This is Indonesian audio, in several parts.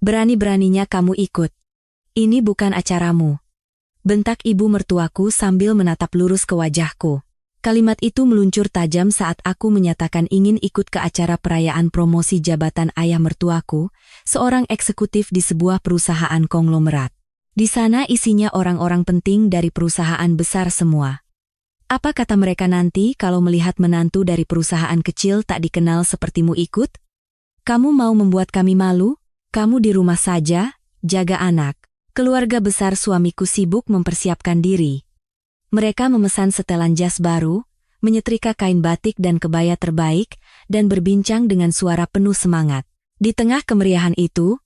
Berani-beraninya kamu ikut. Ini bukan acaramu. Bentak ibu mertuaku sambil menatap lurus ke wajahku. Kalimat itu meluncur tajam saat aku menyatakan ingin ikut ke acara perayaan promosi jabatan ayah mertuaku, seorang eksekutif di sebuah perusahaan konglomerat. Di sana isinya orang-orang penting dari perusahaan besar semua. Apa kata mereka nanti kalau melihat menantu dari perusahaan kecil tak dikenal sepertimu ikut? Kamu mau membuat kami malu? Kamu di rumah saja, jaga anak. Keluarga besar suamiku sibuk mempersiapkan diri. Mereka memesan setelan jas baru, menyetrika kain batik dan kebaya terbaik, dan berbincang dengan suara penuh semangat. Di tengah kemeriahan itu,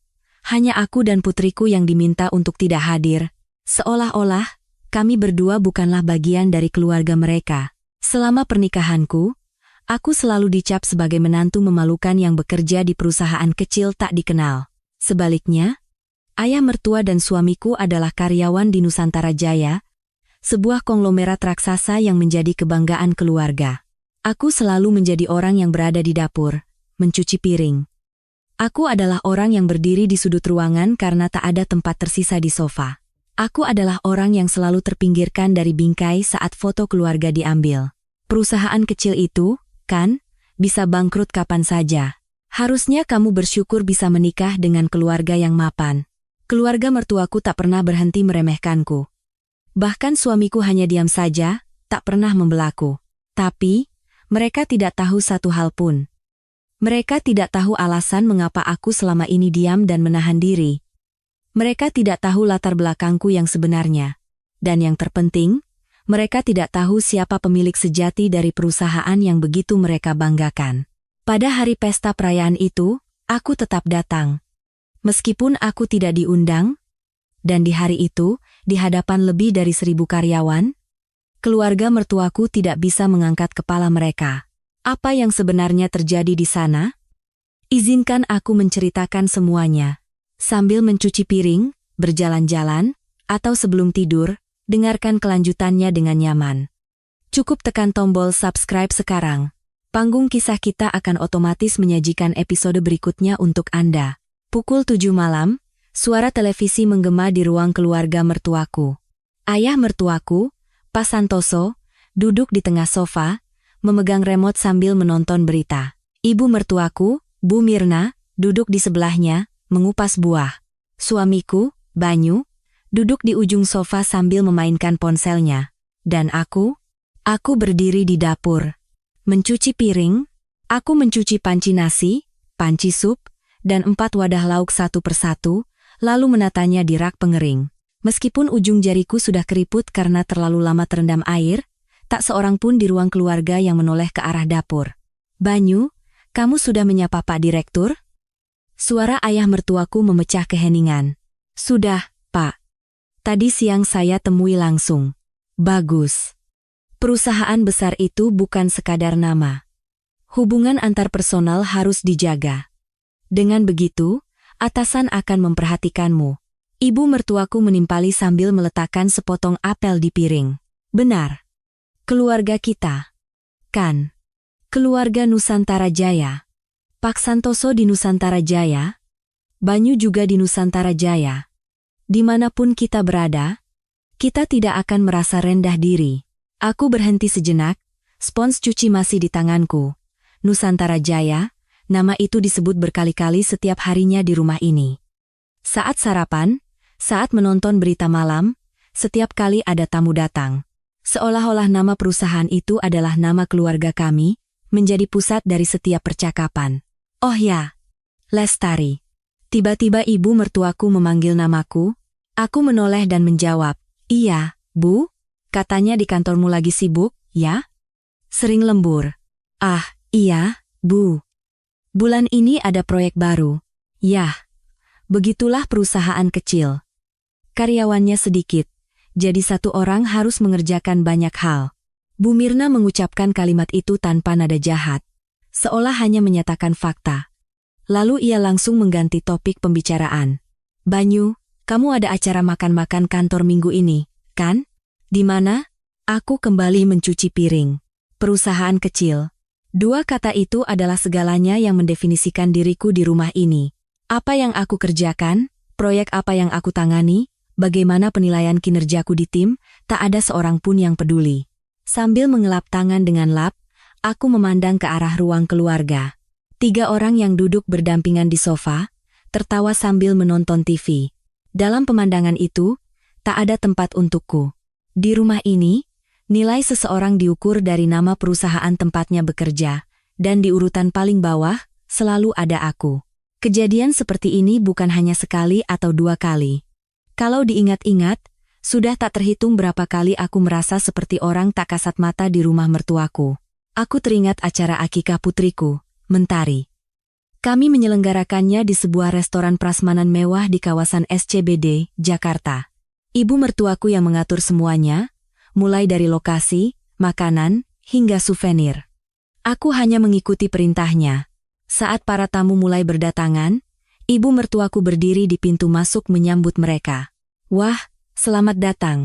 hanya aku dan putriku yang diminta untuk tidak hadir. Seolah-olah, kami berdua bukanlah bagian dari keluarga mereka. Selama pernikahanku, aku selalu dicap sebagai menantu memalukan yang bekerja di perusahaan kecil tak dikenal. Sebaliknya, ayah mertua dan suamiku adalah karyawan di Nusantara Jaya, sebuah konglomerat raksasa yang menjadi kebanggaan keluarga. Aku selalu menjadi orang yang berada di dapur, mencuci piring. Aku adalah orang yang berdiri di sudut ruangan karena tak ada tempat tersisa di sofa. Aku adalah orang yang selalu terpinggirkan dari bingkai saat foto keluarga diambil. Perusahaan kecil itu, kan, bisa bangkrut kapan saja. Harusnya kamu bersyukur bisa menikah dengan keluarga yang mapan. Keluarga mertuaku tak pernah berhenti meremehkanku. Bahkan suamiku hanya diam saja, tak pernah membelaku. Tapi, mereka tidak tahu satu hal pun. Mereka tidak tahu alasan mengapa aku selama ini diam dan menahan diri. Mereka tidak tahu latar belakangku yang sebenarnya. Dan yang terpenting, mereka tidak tahu siapa pemilik sejati dari perusahaan yang begitu mereka banggakan. Pada hari pesta perayaan itu, aku tetap datang. Meskipun aku tidak diundang, dan di hari itu, di hadapan lebih dari 1.000 karyawan, keluarga mertuaku tidak bisa mengangkat kepala mereka. Apa yang sebenarnya terjadi di sana? Izinkan aku menceritakan semuanya. Sambil mencuci piring, berjalan-jalan, atau sebelum tidur, dengarkan kelanjutannya dengan nyaman. Cukup tekan tombol subscribe sekarang. Panggung kisah kita akan otomatis menyajikan episode berikutnya untuk Anda. Pukul 7 malam, suara televisi menggema di ruang keluarga mertuaku. Ayah mertuaku, Pak Santoso, duduk di tengah sofa, memegang remote sambil menonton berita. Ibu mertuaku, Bu Mirna, duduk di sebelahnya, mengupas buah. Suamiku, Banyu, duduk di ujung sofa sambil memainkan ponselnya. Dan aku berdiri di dapur. Mencuci piring, aku mencuci panci nasi, panci sup, dan 4 wadah lauk satu persatu, lalu menatanya di rak pengering. Meskipun ujung jariku sudah keriput karena terlalu lama terendam air, tak seorang pun di ruang keluarga yang menoleh ke arah dapur. Banyu, kamu sudah menyapa Pak Direktur? Suara ayah mertuaku memecah keheningan. Sudah, Pak. Tadi siang saya temui langsung. Bagus. Perusahaan besar itu bukan sekadar nama. Hubungan antar personal harus dijaga. Dengan begitu, atasan akan memperhatikanmu. Ibu mertuaku menimpali sambil meletakkan sepotong apel di piring. Benar. Keluarga kita. Kan. Keluarga Nusantara Jaya. Pak Santoso di Nusantara Jaya. Banyu juga di Nusantara Jaya. Dimanapun kita berada, kita tidak akan merasa rendah diri. Aku berhenti sejenak, spons cuci masih di tanganku. Nusantara Jaya, nama itu disebut berkali-kali setiap harinya di rumah ini. Saat sarapan, saat menonton berita malam, setiap kali ada tamu datang. Seolah-olah nama perusahaan itu adalah nama keluarga kami, menjadi pusat dari setiap percakapan. Oh ya, Lestari. Tiba-tiba ibu mertuaku memanggil namaku. Aku menoleh dan menjawab, "Iya, Bu, katanya di kantormu lagi sibuk, ya?" Sering lembur. "Ah, iya, Bu. Bulan ini ada proyek baru." Yah, begitulah perusahaan kecil. Karyawannya sedikit, jadi satu orang harus mengerjakan banyak hal. Bu Mirna mengucapkan kalimat itu tanpa nada jahat, seolah hanya menyatakan fakta. Lalu ia langsung mengganti topik pembicaraan. "Banyu, kamu ada acara makan-makan kantor minggu ini, kan? Di mana?" Aku kembali mencuci piring. Perusahaan kecil. 2 kata itu adalah segalanya yang mendefinisikan diriku di rumah ini. Apa yang aku kerjakan, proyek apa yang aku tangani, bagaimana penilaian kinerjaku di tim, tak ada seorang pun yang peduli. Sambil mengelap tangan dengan lap, aku memandang ke arah ruang keluarga. 3 orang yang duduk berdampingan di sofa, tertawa sambil menonton TV. Dalam pemandangan itu, tak ada tempat untukku. Di rumah ini, nilai seseorang diukur dari nama perusahaan tempatnya bekerja, dan di urutan paling bawah, selalu ada aku. Kejadian seperti ini bukan hanya sekali atau 2 kali. Kalau diingat-ingat, sudah tak terhitung berapa kali aku merasa seperti orang tak kasat mata di rumah mertuaku. Aku teringat acara akikah putriku, Mentari. Kami menyelenggarakannya di sebuah restoran prasmanan mewah di kawasan SCBD, Jakarta. Ibu mertuaku yang mengatur semuanya, mulai dari lokasi, makanan, hingga souvenir. Aku hanya mengikuti perintahnya. Saat para tamu mulai berdatangan, ibu mertuaku berdiri di pintu masuk menyambut mereka. Wah, selamat datang.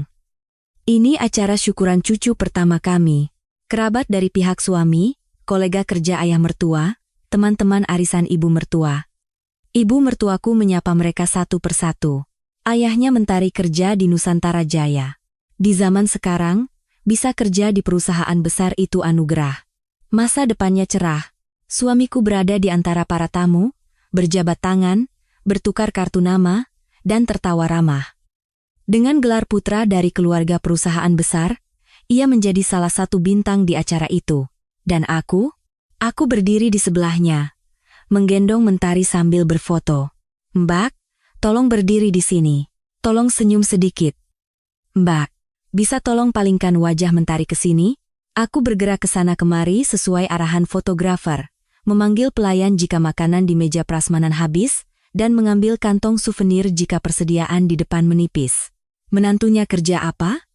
Ini acara syukuran cucu pertama kami. Kerabat dari pihak suami, kolega kerja ayah mertua, teman-teman arisan ibu mertua. Ibu mertuaku menyapa mereka satu persatu. Ayahnya Mentari kerja di Nusantara Jaya. Di zaman sekarang, bisa kerja di perusahaan besar itu anugerah. Masa depannya cerah. Suamiku berada di antara para tamu, berjabat tangan, bertukar kartu nama, dan tertawa ramah. Dengan gelar putra dari keluarga perusahaan besar, ia menjadi salah satu bintang di acara itu. Dan aku berdiri di sebelahnya, menggendong Mentari sambil berfoto. Mbak, tolong berdiri di sini. Tolong senyum sedikit. Mbak, bisa tolong palingkan wajah Mentari ke sini? Aku bergerak ke sana kemari sesuai arahan fotografer, memanggil pelayan jika makanan di meja prasmanan habis, dan mengambil kantong souvenir jika persediaan di depan menipis. Menantunya kerja apa?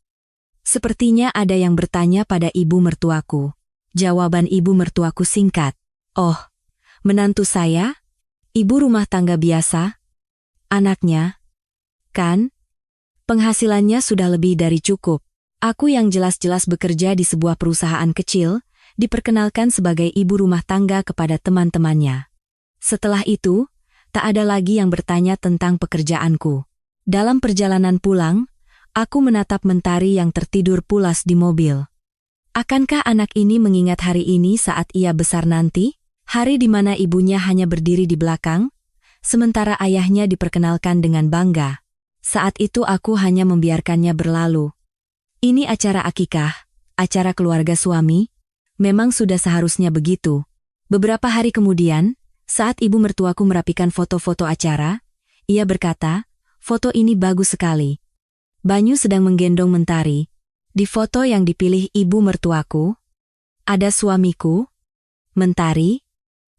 Sepertinya ada yang bertanya pada ibu mertuaku. Jawaban ibu mertuaku singkat. Oh, menantu saya? Ibu rumah tangga biasa? Anaknya? Kan? Penghasilannya sudah lebih dari cukup. Aku yang jelas-jelas bekerja di sebuah perusahaan kecil, diperkenalkan sebagai ibu rumah tangga kepada teman-temannya. Setelah itu, tak ada lagi yang bertanya tentang pekerjaanku. Dalam perjalanan pulang, aku menatap Mentari yang tertidur pulas di mobil. Akankah anak ini mengingat hari ini saat ia besar nanti? Hari di mana ibunya hanya berdiri di belakang, sementara ayahnya diperkenalkan dengan bangga. Saat itu aku hanya membiarkannya berlalu. Ini acara akikah, acara keluarga suami, memang sudah seharusnya begitu. Beberapa hari kemudian, saat ibu mertuaku merapikan foto-foto acara, ia berkata, foto ini bagus sekali. Banyu sedang menggendong Mentari. Di foto yang dipilih ibu mertuaku, ada suamiku, Mentari,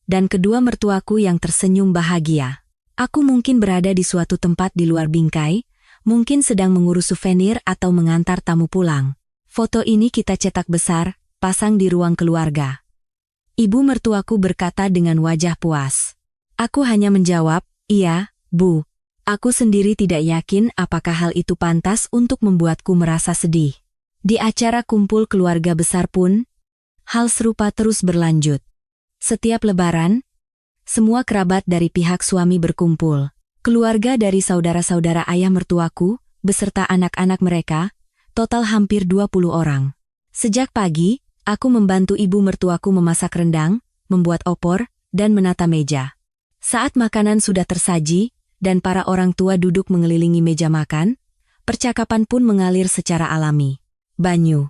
dan kedua mertuaku yang tersenyum bahagia. Aku mungkin berada di suatu tempat di luar bingkai, mungkin sedang mengurus souvenir atau mengantar tamu pulang. Foto ini kita cetak besar, pasang di ruang keluarga. Ibu mertuaku berkata dengan wajah puas. Aku hanya menjawab, iya, Bu. Aku sendiri tidak yakin apakah hal itu pantas untuk membuatku merasa sedih. Di acara kumpul keluarga besar pun, hal serupa terus berlanjut. Setiap lebaran, semua kerabat dari pihak suami berkumpul. Keluarga dari saudara-saudara ayah mertuaku, beserta anak-anak mereka, total hampir 20 orang. Sejak pagi, aku membantu ibu mertuaku memasak rendang, membuat opor, dan menata meja. Saat makanan sudah tersaji, dan para orang tua duduk mengelilingi meja makan, percakapan pun mengalir secara alami. Banyu,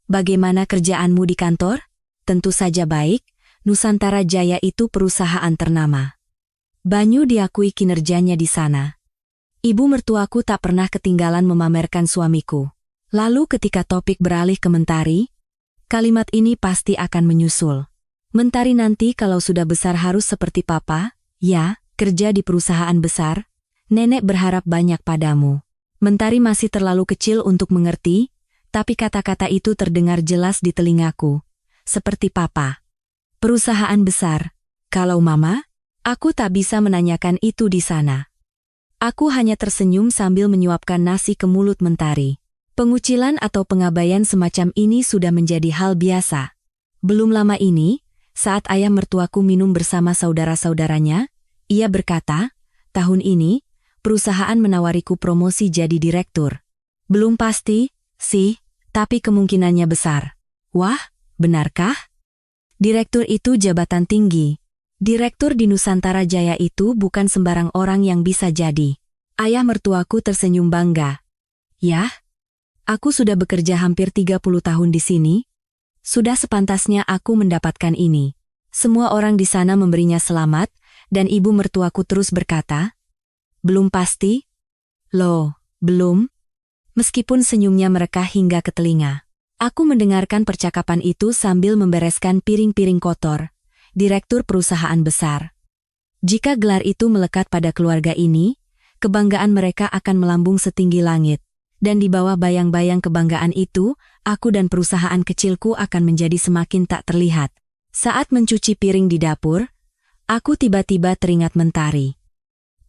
bagaimana kerjaanmu di kantor? Tentu saja baik, Nusantara Jaya itu perusahaan ternama. Banyu diakui kinerjanya di sana. Ibu mertuaku tak pernah ketinggalan memamerkan suamiku. Lalu ketika topik beralih ke Mentari, kalimat ini pasti akan menyusul. Mentari nanti kalau sudah besar harus seperti papa, ya, kerja di perusahaan besar, nenek berharap banyak padamu. Mentari masih terlalu kecil untuk mengerti, tapi kata-kata itu terdengar jelas di telingaku. Seperti papa. Perusahaan besar. Kalau mama, aku tak bisa menanyakan itu di sana. Aku hanya tersenyum sambil menyuapkan nasi ke mulut Mentari. Pengucilan atau pengabaian semacam ini sudah menjadi hal biasa. Belum lama ini, saat ayah mertuaku minum bersama saudara-saudaranya, Ia berkata, tahun ini, perusahaan menawariku promosi jadi direktur. Belum pasti, sih, tapi kemungkinannya besar. Wah, benarkah? Direktur itu jabatan tinggi. Direktur di Nusantara Jaya itu bukan sembarang orang yang bisa jadi. Ayah mertuaku tersenyum bangga. Yah, aku sudah bekerja hampir 30 tahun di sini. Sudah sepantasnya aku mendapatkan ini. Semua orang di sana memberinya selamat, dan ibu mertuaku terus berkata, belum pasti? Loh, belum? Meskipun senyumnya merekah hingga ke telinga. Aku mendengarkan percakapan itu sambil membereskan piring-piring kotor. Direktur perusahaan besar. Jika gelar itu melekat pada keluarga ini, kebanggaan mereka akan melambung setinggi langit. Dan di bawah bayang-bayang kebanggaan itu, aku dan perusahaan kecilku akan menjadi semakin tak terlihat. Saat mencuci piring di dapur, aku tiba-tiba teringat Mentari.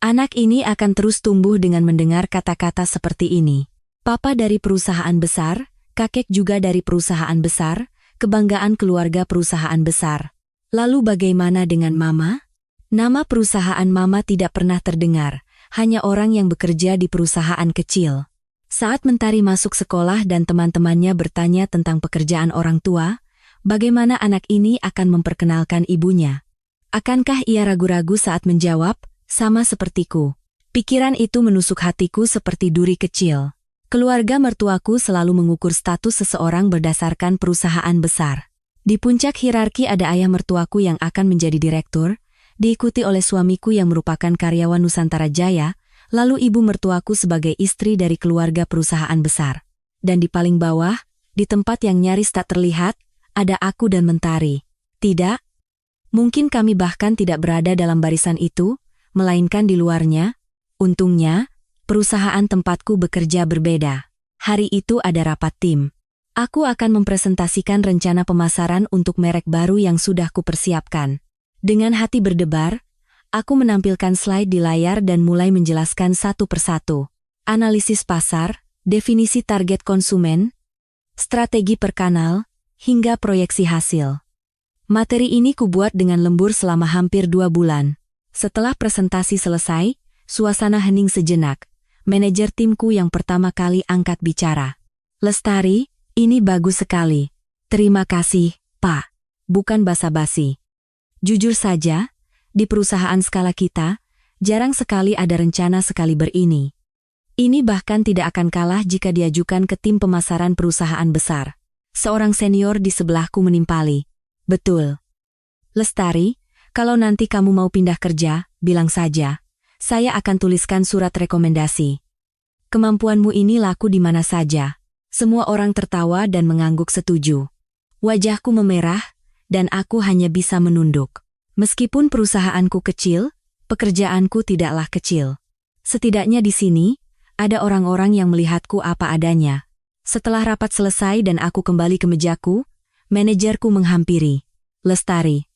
Anak ini akan terus tumbuh dengan mendengar kata-kata seperti ini. Papa dari perusahaan besar, kakek juga dari perusahaan besar, kebanggaan keluarga perusahaan besar. Lalu bagaimana dengan Mama? Nama perusahaan Mama tidak pernah terdengar, hanya orang yang bekerja di perusahaan kecil. Saat Mentari masuk sekolah dan teman-temannya bertanya tentang pekerjaan orang tua, bagaimana anak ini akan memperkenalkan ibunya? Akankah ia ragu-ragu saat menjawab, sama sepertiku? Pikiran itu menusuk hatiku seperti duri kecil. Keluarga mertuaku selalu mengukur status seseorang berdasarkan perusahaan besar. Di puncak hierarki ada ayah mertuaku yang akan menjadi direktur, diikuti oleh suamiku yang merupakan karyawan Nusantara Jaya, lalu ibu mertuaku sebagai istri dari keluarga perusahaan besar. Dan di paling bawah, di tempat yang nyaris tak terlihat, ada aku dan Mentari. Tidak? Mungkin kami bahkan tidak berada dalam barisan itu, melainkan di luarnya. Untungnya, perusahaan tempatku bekerja berbeda. Hari itu ada rapat tim. Aku akan mempresentasikan rencana pemasaran untuk merek baru yang sudah kupersiapkan. Dengan hati berdebar, aku menampilkan slide di layar dan mulai menjelaskan satu persatu. Analisis pasar, definisi target konsumen, strategi per kanal, hingga proyeksi hasil. Materi ini kubuat dengan lembur selama hampir 2 bulan. Setelah presentasi selesai, suasana hening sejenak. Manajer timku yang pertama kali angkat bicara. Lestari, ini bagus sekali. Terima kasih, Pak. Bukan basa-basi. Jujur saja, di perusahaan skala kita, jarang sekali ada rencana sekaliber ini. Ini bahkan tidak akan kalah jika diajukan ke tim pemasaran perusahaan besar. Seorang senior di sebelahku menimpali. Betul. Lestari, kalau nanti kamu mau pindah kerja, bilang saja. Saya akan tuliskan surat rekomendasi. Kemampuanmu ini laku di mana saja. Semua orang tertawa dan mengangguk setuju. Wajahku memerah, dan aku hanya bisa menunduk. Meskipun perusahaanku kecil, pekerjaanku tidaklah kecil. Setidaknya di sini, ada orang-orang yang melihatku apa adanya. Setelah rapat selesai dan aku kembali ke mejaku, manajerku menghampiri. Lestari.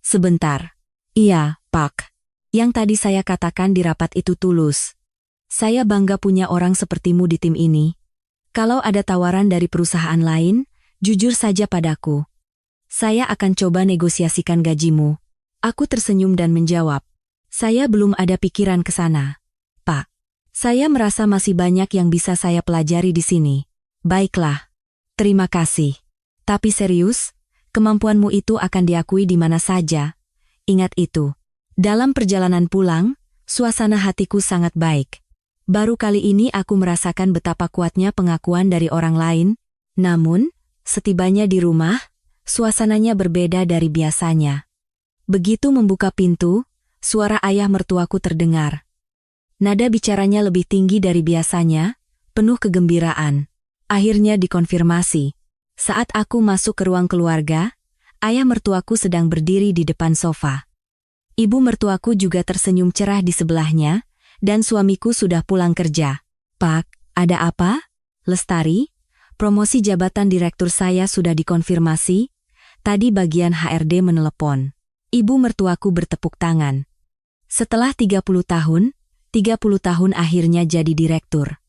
Sebentar. Iya, Pak. Yang tadi saya katakan di rapat itu tulus. Saya bangga punya orang sepertimu di tim ini. Kalau ada tawaran dari perusahaan lain, jujur saja padaku. Saya akan coba negosiasikan gajimu. Aku tersenyum dan menjawab. Saya belum ada pikiran ke sana. Pak, saya merasa masih banyak yang bisa saya pelajari di sini. Baiklah. Terima kasih. Tapi serius, kemampuanmu itu akan diakui di mana saja. Ingat itu. Dalam perjalanan pulang, suasana hatiku sangat baik. Baru kali ini aku merasakan betapa kuatnya pengakuan dari orang lain. Namun, setibanya di rumah, suasananya berbeda dari biasanya. Begitu membuka pintu, suara ayah mertuaku terdengar. Nada bicaranya lebih tinggi dari biasanya, penuh kegembiraan. Akhirnya dikonfirmasi. Saat aku masuk ke ruang keluarga, ayah mertuaku sedang berdiri di depan sofa. Ibu mertuaku juga tersenyum cerah di sebelahnya, dan suamiku sudah pulang kerja. Pak, ada apa? Lestari, promosi jabatan direktur saya sudah dikonfirmasi. Tadi bagian HRD menelepon. Ibu mertuaku bertepuk tangan. Setelah 30 tahun akhirnya jadi direktur.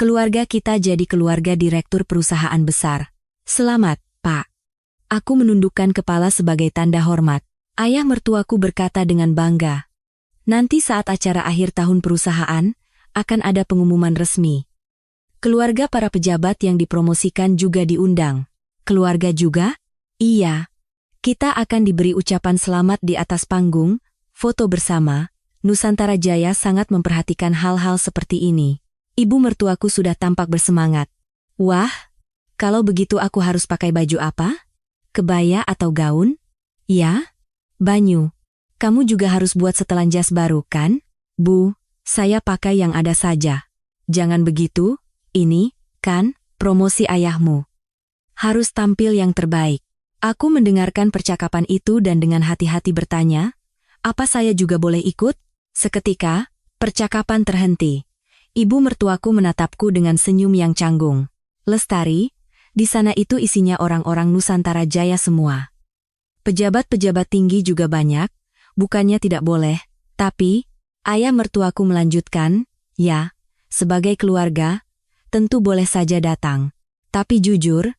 Keluarga kita jadi keluarga direktur perusahaan besar. Selamat, Pak. Aku menundukkan kepala sebagai tanda hormat. Ayah mertuaku berkata dengan bangga. Nanti saat acara akhir tahun perusahaan, akan ada pengumuman resmi. Keluarga para pejabat yang dipromosikan juga diundang. Keluarga juga? Iya. Kita akan diberi ucapan selamat di atas panggung, foto bersama. Nusantara Jaya sangat memperhatikan hal-hal seperti ini. Ibu mertuaku sudah tampak bersemangat. Wah, kalau begitu aku harus pakai baju apa? Kebaya atau gaun? Ya? Banyu, kamu juga harus buat setelan jas baru, kan? Bu, saya pakai yang ada saja. Jangan begitu, ini, kan, promosi ayahmu. Harus tampil yang terbaik. Aku mendengarkan percakapan itu dan dengan hati-hati bertanya, apa saya juga boleh ikut? Seketika, percakapan terhenti. Ibu mertuaku menatapku dengan senyum yang canggung. Lestari, di sana itu isinya orang-orang Nusantara Jaya semua. Pejabat-pejabat tinggi juga banyak, bukannya tidak boleh, tapi, ayah mertuaku melanjutkan, ya, sebagai keluarga, tentu boleh saja datang. Tapi jujur,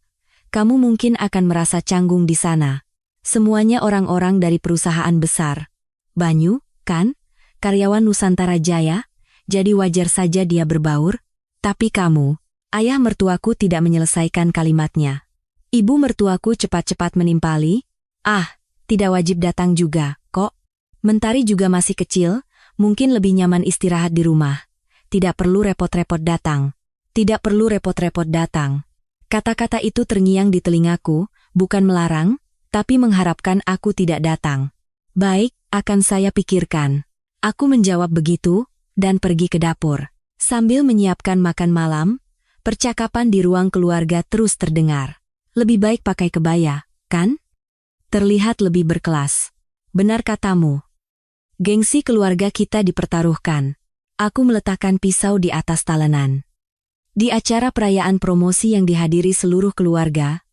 kamu mungkin akan merasa canggung di sana. Semuanya orang-orang dari perusahaan besar. Banyu, kan? Karyawan Nusantara Jaya, jadi wajar saja dia berbaur. Tapi kamu, ayah mertuaku tidak menyelesaikan kalimatnya. Ibu mertuaku cepat-cepat menimpali, tidak wajib datang juga, kok. Mentari juga masih kecil, mungkin lebih nyaman istirahat di rumah. Tidak perlu repot-repot datang. Tidak perlu repot-repot datang. Kata-kata itu terngiang di telingaku, bukan melarang, tapi mengharapkan aku tidak datang. Baik, akan saya pikirkan. Aku menjawab begitu, dan pergi ke dapur. Sambil menyiapkan makan malam, percakapan di ruang keluarga terus terdengar. Lebih baik pakai kebaya, kan? Terlihat lebih berkelas. Benar katamu. Gengsi keluarga kita dipertaruhkan. Aku meletakkan pisau di atas talenan. Di acara perayaan promosi yang dihadiri seluruh keluarga,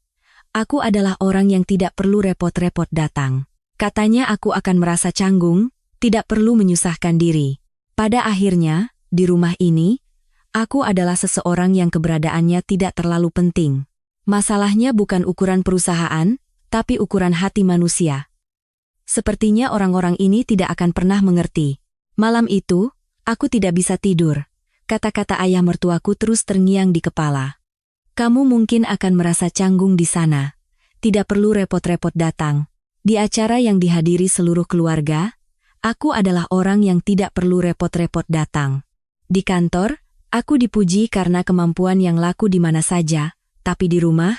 aku adalah orang yang tidak perlu repot-repot datang. Katanya aku akan merasa canggung, tidak perlu menyusahkan diri. Pada akhirnya, di rumah ini, aku adalah seseorang yang keberadaannya tidak terlalu penting. Masalahnya bukan ukuran perusahaan, tapi ukuran hati manusia. Sepertinya orang-orang ini tidak akan pernah mengerti. Malam itu, aku tidak bisa tidur. Kata-kata ayah mertuaku terus terngiang di kepala. Kamu mungkin akan merasa canggung di sana. Tidak perlu repot-repot datang. Di acara yang dihadiri seluruh keluarga, aku adalah orang yang tidak perlu repot-repot datang. Di kantor, aku dipuji karena kemampuan yang laku di mana saja, tapi di rumah,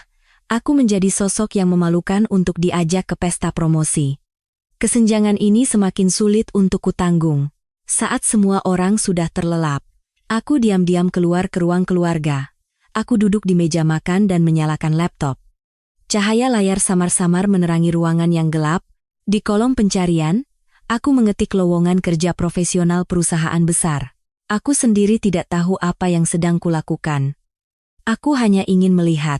aku menjadi sosok yang memalukan untuk diajak ke pesta promosi. Kesenjangan ini semakin sulit untuk kutanggung. Saat semua orang sudah terlelap, aku diam-diam keluar ke ruang keluarga. Aku duduk di meja makan dan menyalakan laptop. Cahaya layar samar-samar menerangi ruangan yang gelap. Di kolom pencarian, aku mengetik lowongan kerja profesional perusahaan besar. Aku sendiri tidak tahu apa yang sedang kulakukan. Aku hanya ingin melihat.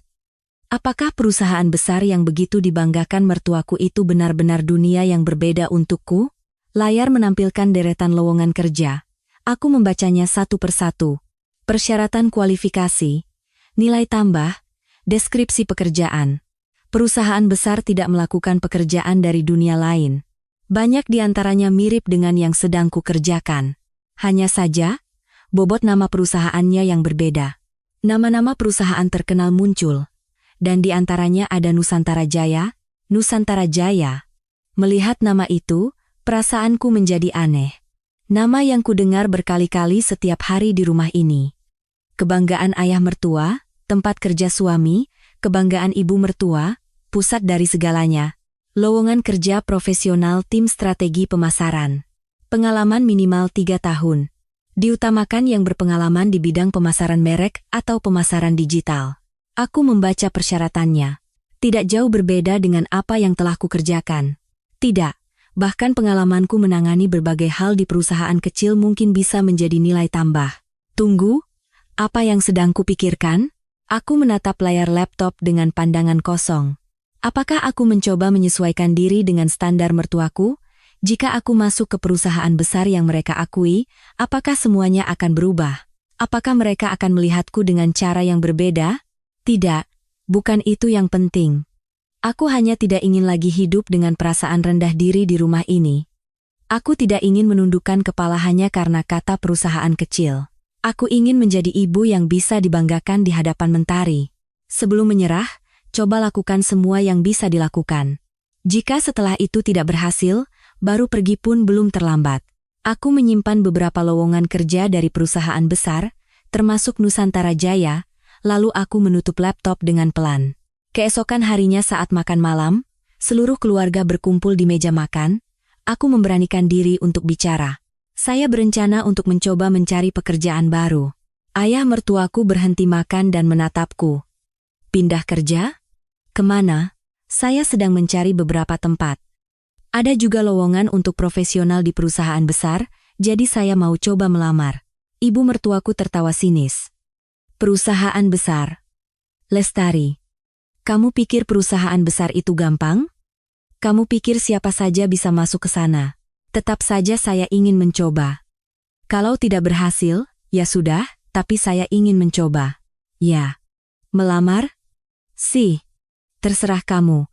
Apakah perusahaan besar yang begitu dibanggakan mertuaku itu benar-benar dunia yang berbeda untukku? Layar menampilkan deretan lowongan kerja. Aku membacanya satu persatu. Persyaratan kualifikasi, nilai tambah, deskripsi pekerjaan. Perusahaan besar tidak melakukan pekerjaan dari dunia lain. Banyak di antaranya mirip dengan yang sedang kukerjakan. Hanya saja, bobot nama perusahaannya yang berbeda. Nama-nama perusahaan terkenal muncul. Dan di antaranya ada Nusantara Jaya, Nusantara Jaya. Melihat nama itu, perasaanku menjadi aneh. Nama yang kudengar berkali-kali setiap hari di rumah ini. Kebanggaan ayah mertua, tempat kerja suami, kebanggaan ibu mertua, pusat dari segalanya. Lowongan kerja profesional tim strategi pemasaran. Pengalaman minimal 3 tahun. Diutamakan yang berpengalaman di bidang pemasaran merek atau pemasaran digital. Aku membaca persyaratannya. Tidak jauh berbeda dengan apa yang telah kukerjakan. Tidak, bahkan pengalamanku menangani berbagai hal di perusahaan kecil mungkin bisa menjadi nilai tambah. Tunggu, apa yang sedang kupikirkan? Aku menatap layar laptop dengan pandangan kosong. Apakah aku mencoba menyesuaikan diri dengan standar mertuaku? Jika aku masuk ke perusahaan besar yang mereka akui, apakah semuanya akan berubah? Apakah mereka akan melihatku dengan cara yang berbeda? Tidak, bukan itu yang penting. Aku hanya tidak ingin lagi hidup dengan perasaan rendah diri di rumah ini. Aku tidak ingin menundukkan kepala hanya karena kata perusahaan kecil. Aku ingin menjadi ibu yang bisa dibanggakan di hadapan mentari. Sebelum menyerah, coba lakukan semua yang bisa dilakukan. Jika setelah itu tidak berhasil, baru pergi pun belum terlambat. Aku menyimpan beberapa lowongan kerja dari perusahaan besar, termasuk Nusantara Jaya, lalu aku menutup laptop dengan pelan. Keesokan harinya saat makan malam, seluruh keluarga berkumpul di meja makan, aku memberanikan diri untuk bicara. Saya berencana untuk mencoba mencari pekerjaan baru. Ayah mertuaku berhenti makan dan menatapku. Pindah kerja? Kemana? Saya sedang mencari beberapa tempat. Ada juga lowongan untuk profesional di perusahaan besar, jadi saya mau coba melamar. Ibu mertuaku tertawa sinis. Perusahaan besar. Lestari, kamu pikir perusahaan besar itu gampang? Kamu pikir siapa saja bisa masuk ke sana? Tetap saja saya ingin mencoba. Kalau tidak berhasil, ya sudah, tapi saya ingin mencoba. Ya. Melamar? Sih. Terserah kamu.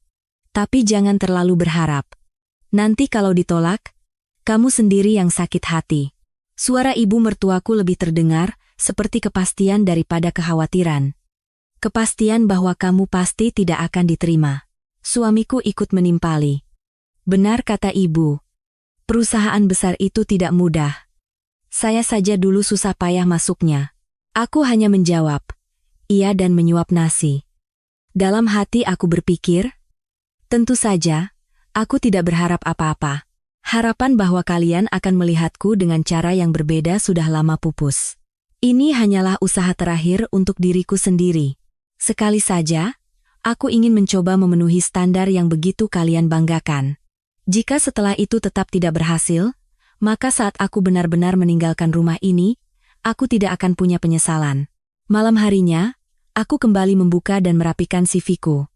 Tapi jangan terlalu berharap. Nanti kalau ditolak, kamu sendiri yang sakit hati. Suara ibu mertuaku lebih terdengar, seperti kepastian daripada kekhawatiran. Kepastian bahwa kamu pasti tidak akan diterima. Suamiku ikut menimpali. Benar kata ibu. Perusahaan besar itu tidak mudah. Saya saja dulu susah payah masuknya. Aku hanya menjawab, iya dan menyuap nasi. Dalam hati aku berpikir, tentu saja, aku tidak berharap apa-apa. Harapan bahwa kalian akan melihatku dengan cara yang berbeda sudah lama pupus. Ini hanyalah usaha terakhir untuk diriku sendiri. Sekali saja, aku ingin mencoba memenuhi standar yang begitu kalian banggakan. Jika setelah itu tetap tidak berhasil, maka saat aku benar-benar meninggalkan rumah ini, aku tidak akan punya penyesalan. Malam harinya, aku kembali membuka dan merapikan CV-ku.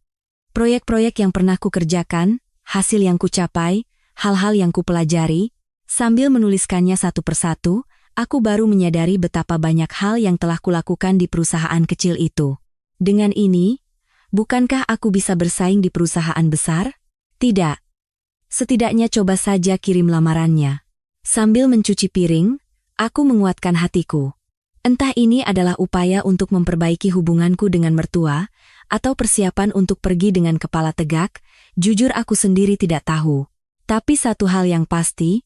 Proyek-proyek yang pernah kukerjakan, hasil yang kucapai, hal-hal yang kupelajari, sambil menuliskannya satu persatu, aku baru menyadari betapa banyak hal yang telah kulakukan di perusahaan kecil itu. Dengan ini, bukankah aku bisa bersaing di perusahaan besar? Tidak. Setidaknya coba saja kirim lamarannya. Sambil mencuci piring, aku menguatkan hatiku. Entah ini adalah upaya untuk memperbaiki hubunganku dengan mertua, atau persiapan untuk pergi dengan kepala tegak, jujur aku sendiri tidak tahu. Tapi satu hal yang pasti,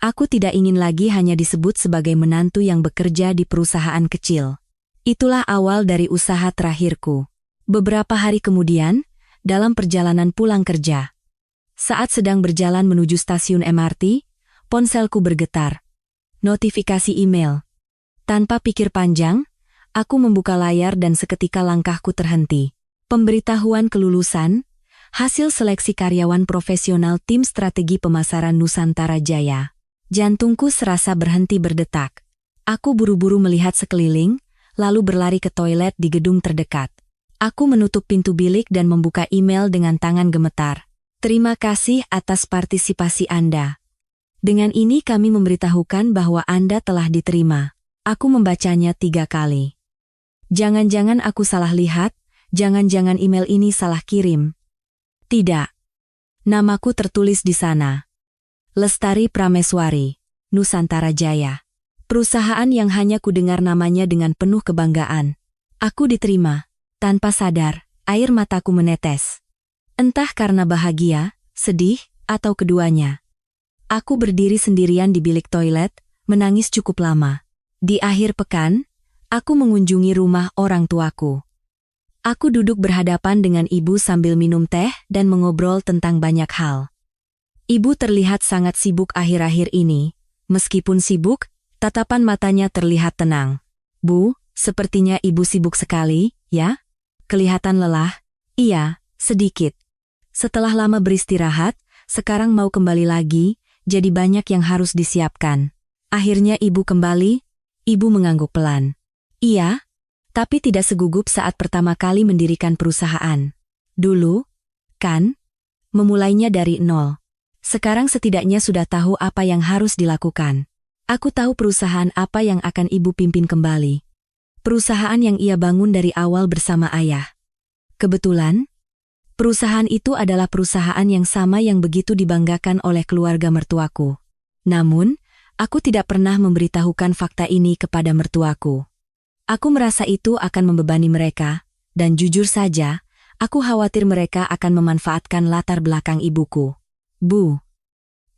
aku tidak ingin lagi hanya disebut sebagai menantu yang bekerja di perusahaan kecil. Itulah awal dari usaha terakhirku. Beberapa hari kemudian, dalam perjalanan pulang kerja. Saat sedang berjalan menuju stasiun MRT, ponselku bergetar. Notifikasi email. Tanpa pikir panjang, aku membuka layar dan seketika langkahku terhenti. Pemberitahuan kelulusan, hasil seleksi karyawan profesional tim strategi pemasaran Nusantara Jaya. Jantungku serasa berhenti berdetak. Aku buru-buru melihat sekeliling, lalu berlari ke toilet di gedung terdekat. Aku menutup pintu bilik dan membuka email dengan tangan gemetar. Terima kasih atas partisipasi Anda. Dengan ini kami memberitahukan bahwa Anda telah diterima. Aku membacanya 3 kali. Jangan-jangan aku salah lihat, jangan-jangan email ini salah kirim. Tidak. Namaku tertulis di sana. Lestari Prameswari, Nusantara Jaya. Perusahaan yang hanya kudengar namanya dengan penuh kebanggaan. Aku diterima. Tanpa sadar, air mataku menetes. Entah karena bahagia, sedih, atau keduanya. Aku berdiri sendirian di bilik toilet, menangis cukup lama. Di akhir pekan, aku mengunjungi rumah orang tuaku. Aku duduk berhadapan dengan ibu sambil minum teh dan mengobrol tentang banyak hal. Ibu terlihat sangat sibuk akhir-akhir ini. Meskipun sibuk, tatapan matanya terlihat tenang. Bu, sepertinya ibu sibuk sekali, ya? Kelihatan lelah? Iya, sedikit. Setelah lama beristirahat, sekarang mau kembali lagi, jadi banyak yang harus disiapkan. Akhirnya ibu kembali, ibu mengangguk pelan. Iya, tapi tidak segugup saat pertama kali mendirikan perusahaan. Dulu, kan? Memulainya dari nol. Sekarang setidaknya sudah tahu apa yang harus dilakukan. Aku tahu perusahaan apa yang akan ibu pimpin kembali. Perusahaan yang ia bangun dari awal bersama ayah. Kebetulan, perusahaan itu adalah perusahaan yang sama yang begitu dibanggakan oleh keluarga mertuaku. Namun, aku tidak pernah memberitahukan fakta ini kepada mertuaku. Aku merasa itu akan membebani mereka, dan jujur saja, aku khawatir mereka akan memanfaatkan latar belakang ibuku. Bu,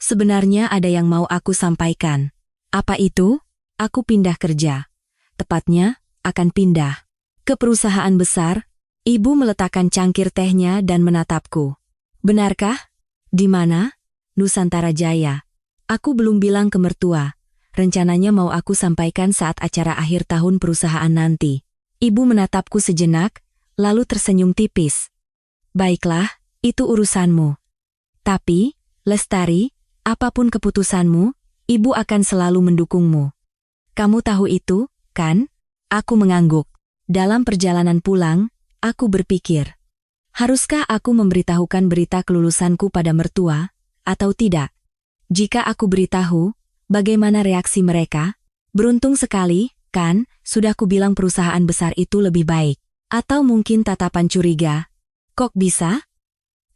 sebenarnya ada yang mau aku sampaikan. Apa itu? Aku pindah kerja. Tepatnya, akan pindah ke perusahaan besar. Ibu meletakkan cangkir tehnya dan menatapku. Benarkah? Di mana? Nusantara Jaya. Aku belum bilang ke mertua. Rencananya mau aku sampaikan saat acara akhir tahun perusahaan nanti. Ibu menatapku sejenak, lalu tersenyum tipis. Baiklah, itu urusanmu. Tapi, Lestari, apapun keputusanmu, ibu akan selalu mendukungmu. Kamu tahu itu, kan? Aku mengangguk. Dalam perjalanan pulang, aku berpikir, haruskah aku memberitahukan berita kelulusanku pada mertua, atau tidak? Jika aku beritahu, bagaimana reaksi mereka? Beruntung sekali, kan, sudah kubilang perusahaan besar itu lebih baik. Atau mungkin tatapan curiga. Kok bisa?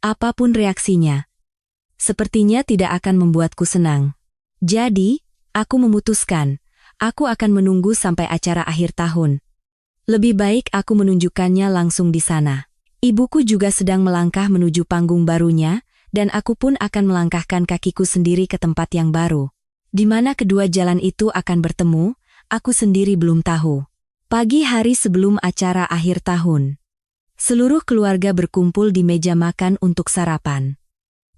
Apapun reaksinya, sepertinya tidak akan membuatku senang. Jadi, aku memutuskan, aku akan menunggu sampai acara akhir tahun. Lebih baik aku menunjukkannya langsung di sana. Ibuku juga sedang melangkah menuju panggung barunya, dan aku pun akan melangkahkan kakiku sendiri ke tempat yang baru. Di mana kedua jalan itu akan bertemu, aku sendiri belum tahu. Pagi hari sebelum acara akhir tahun, seluruh keluarga berkumpul di meja makan untuk sarapan.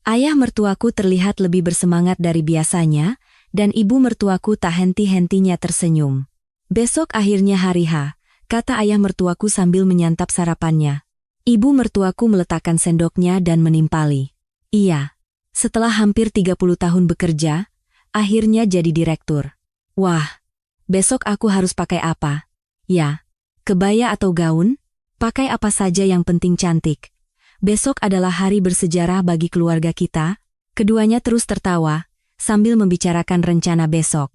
Ayah mertuaku terlihat lebih bersemangat dari biasanya, dan ibu mertuaku tak henti-hentinya tersenyum. Besok akhirnya hari H, kata ayah mertuaku sambil menyantap sarapannya. Ibu mertuaku meletakkan sendoknya dan menimpali. Iya, setelah hampir 30 tahun bekerja, akhirnya jadi direktur. Wah, besok aku harus pakai apa? Ya, kebaya atau gaun? Pakai apa saja yang penting cantik. Besok adalah hari bersejarah bagi keluarga kita. Keduanya terus tertawa, sambil membicarakan rencana besok.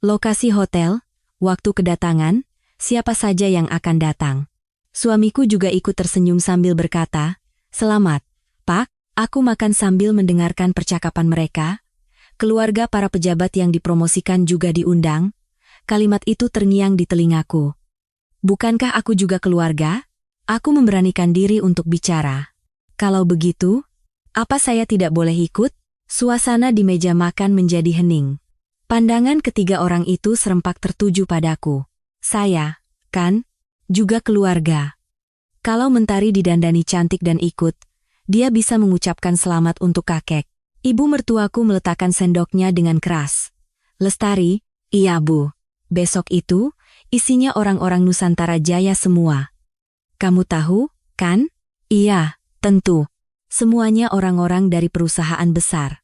Lokasi hotel, waktu kedatangan, siapa saja yang akan datang. Suamiku juga ikut tersenyum sambil berkata, "Selamat, Pak." Aku makan sambil mendengarkan percakapan mereka. Keluarga para pejabat yang dipromosikan juga diundang. Kalimat itu terngiang di telingaku. Bukankah aku juga keluarga? Aku memberanikan diri untuk bicara. Kalau begitu, apa saya tidak boleh ikut? Suasana di meja makan menjadi hening. Pandangan ketiga orang itu serempak tertuju padaku. Saya, kan, juga keluarga. Kalau Mentari didandani cantik dan ikut, dia bisa mengucapkan selamat untuk kakek. Ibu mertuaku meletakkan sendoknya dengan keras. Lestari, iya Bu. Besok itu, isinya orang-orang Nusantara Jaya semua. Kamu tahu, kan? Iya, tentu. Semuanya orang-orang dari perusahaan besar.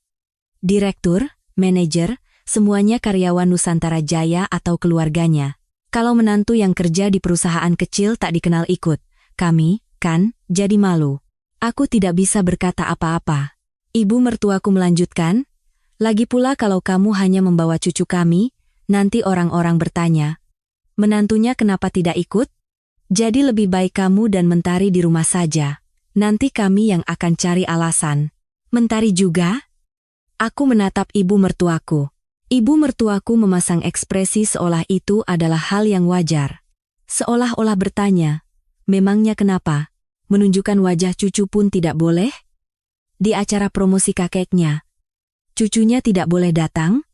Direktur, manajer, semuanya karyawan Nusantara Jaya atau keluarganya. Kalau menantu yang kerja di perusahaan kecil tak dikenal ikut, kami, kan, jadi malu. Aku tidak bisa berkata apa-apa. Ibu mertuaku melanjutkan, lagi pula kalau kamu hanya membawa cucu kami, nanti orang-orang bertanya, menantunya kenapa tidak ikut? Jadi lebih baik kamu dan Mentari di rumah saja. Nanti kami yang akan cari alasan. Mentari juga? Aku menatap ibu mertuaku. Ibu mertuaku memasang ekspresi seolah itu adalah hal yang wajar. Seolah-olah bertanya, memangnya kenapa? Menunjukkan wajah cucu pun tidak boleh? Di acara promosi kakeknya, cucunya tidak boleh datang?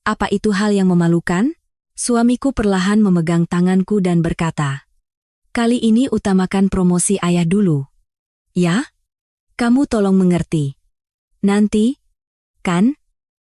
Apa itu hal yang memalukan? Suamiku perlahan memegang tanganku dan berkata, kali ini utamakan promosi ayah dulu. Ya? Kamu tolong mengerti. Nanti, kan?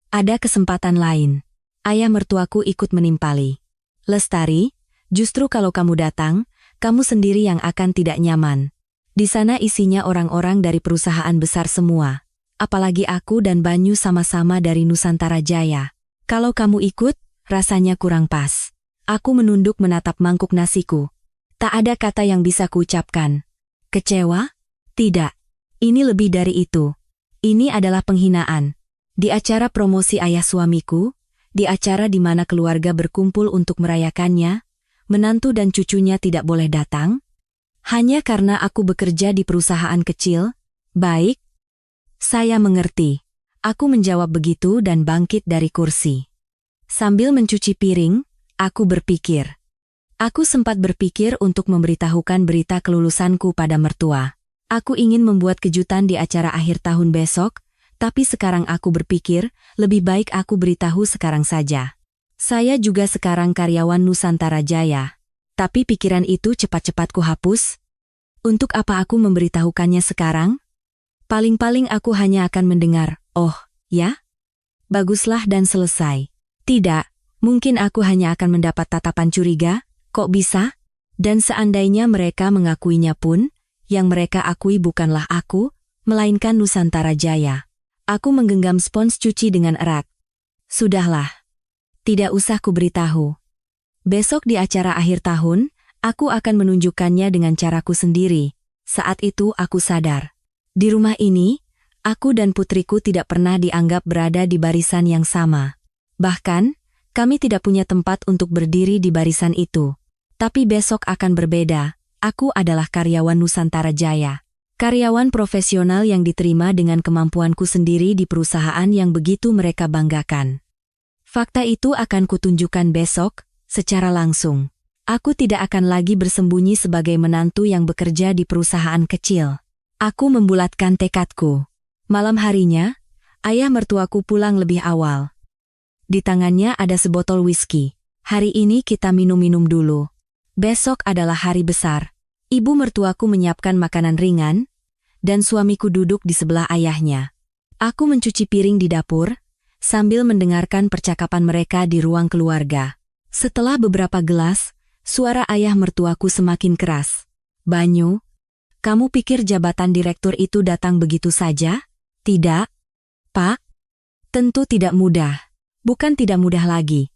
Ada kesempatan lain. Ayah mertuaku ikut menimpali. Lestari, justru kalau kamu datang, kamu sendiri yang akan tidak nyaman. Di sana isinya orang-orang dari perusahaan besar semua. Apalagi aku dan Banyu sama-sama dari Nusantara Jaya. Kalau kamu ikut, rasanya kurang pas. Aku menunduk menatap mangkuk nasiku. Tak ada kata yang bisa kuucapkan. Kecewa? Tidak. Ini lebih dari itu. Ini adalah penghinaan. Di acara promosi ayah suamiku, di acara di mana keluarga berkumpul untuk merayakannya, menantu dan cucunya tidak boleh datang? Hanya karena aku bekerja di perusahaan kecil? Baik. Saya mengerti. Aku menjawab begitu dan bangkit dari kursi. Sambil mencuci piring, aku berpikir. Aku sempat berpikir untuk memberitahukan berita kelulusanku pada mertua. Aku ingin membuat kejutan di acara akhir tahun besok, tapi sekarang aku berpikir, lebih baik aku beritahu sekarang saja. Saya juga sekarang karyawan Nusantara Jaya. Tapi pikiran itu cepat-cepat kuhapus. Untuk apa aku memberitahukannya sekarang? Paling-paling aku hanya akan mendengar, oh, ya? Baguslah dan selesai. Tidak, mungkin aku hanya akan mendapat tatapan curiga, kok bisa? Dan seandainya mereka mengakuinya pun, yang mereka akui bukanlah aku, melainkan Nusantara Jaya. Aku menggenggam spons cuci dengan erat. Sudahlah. Tidak usah kuberitahu. Besok di acara akhir tahun, aku akan menunjukkannya dengan caraku sendiri. Saat itu aku sadar. Di rumah ini, aku dan putriku tidak pernah dianggap berada di barisan yang sama. Bahkan, kami tidak punya tempat untuk berdiri di barisan itu. Tapi besok akan berbeda, aku adalah karyawan Nusantara Jaya. Karyawan profesional yang diterima dengan kemampuanku sendiri di perusahaan yang begitu mereka banggakan. Fakta itu akan kutunjukkan besok, secara langsung. Aku tidak akan lagi bersembunyi sebagai menantu yang bekerja di perusahaan kecil. Aku membulatkan tekadku. Malam harinya, ayah mertuaku pulang lebih awal. Di tangannya ada sebotol whisky. Hari ini kita minum-minum dulu. Besok adalah hari besar. Ibu mertuaku menyiapkan makanan ringan, dan suamiku duduk di sebelah ayahnya. Aku mencuci piring di dapur, sambil mendengarkan percakapan mereka di ruang keluarga. Setelah beberapa gelas, suara ayah mertuaku semakin keras. Banyu, kamu pikir jabatan direktur itu datang begitu saja? Tidak, Pak. Tentu tidak mudah. Bukan tidak mudah lagi.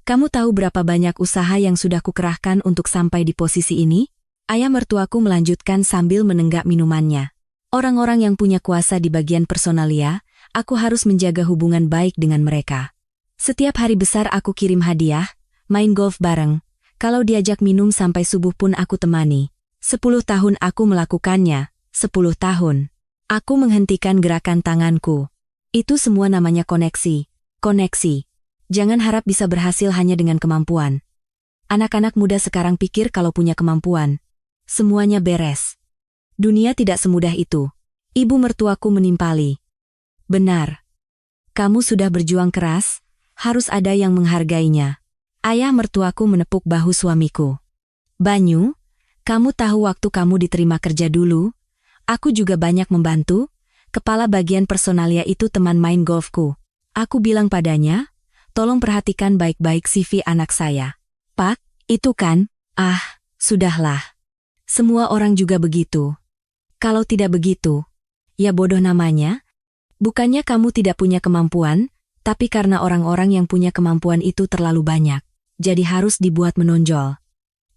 Kamu tahu berapa banyak usaha yang sudah kukerahkan untuk sampai di posisi ini? Ayah mertuaku melanjutkan sambil menenggak minumannya. Orang-orang yang punya kuasa di bagian personalia, aku harus menjaga hubungan baik dengan mereka. Setiap hari besar aku kirim hadiah, main golf bareng. Kalau diajak minum sampai subuh pun aku temani. 10 tahun aku melakukannya, 10 tahun. Aku menghentikan gerakan tanganku. Itu semua namanya koneksi. Koneksi. Jangan harap bisa berhasil hanya dengan kemampuan. Anak-anak muda sekarang pikir kalau punya kemampuan, semuanya beres. Dunia tidak semudah itu. Ibu mertuaku menimpali. Benar. Kamu sudah berjuang keras, harus ada yang menghargainya. Ayah mertuaku menepuk bahu suamiku. Banyu, kamu tahu waktu kamu diterima kerja dulu, aku juga banyak membantu. Kepala bagian personalia itu teman main golfku. Aku bilang padanya, tolong perhatikan baik-baik CV anak saya. Pak, itu kan, sudahlah. Semua orang juga begitu. Kalau tidak begitu, ya bodoh namanya. Bukannya kamu tidak punya kemampuan, tapi karena orang-orang yang punya kemampuan itu terlalu banyak, jadi harus dibuat menonjol.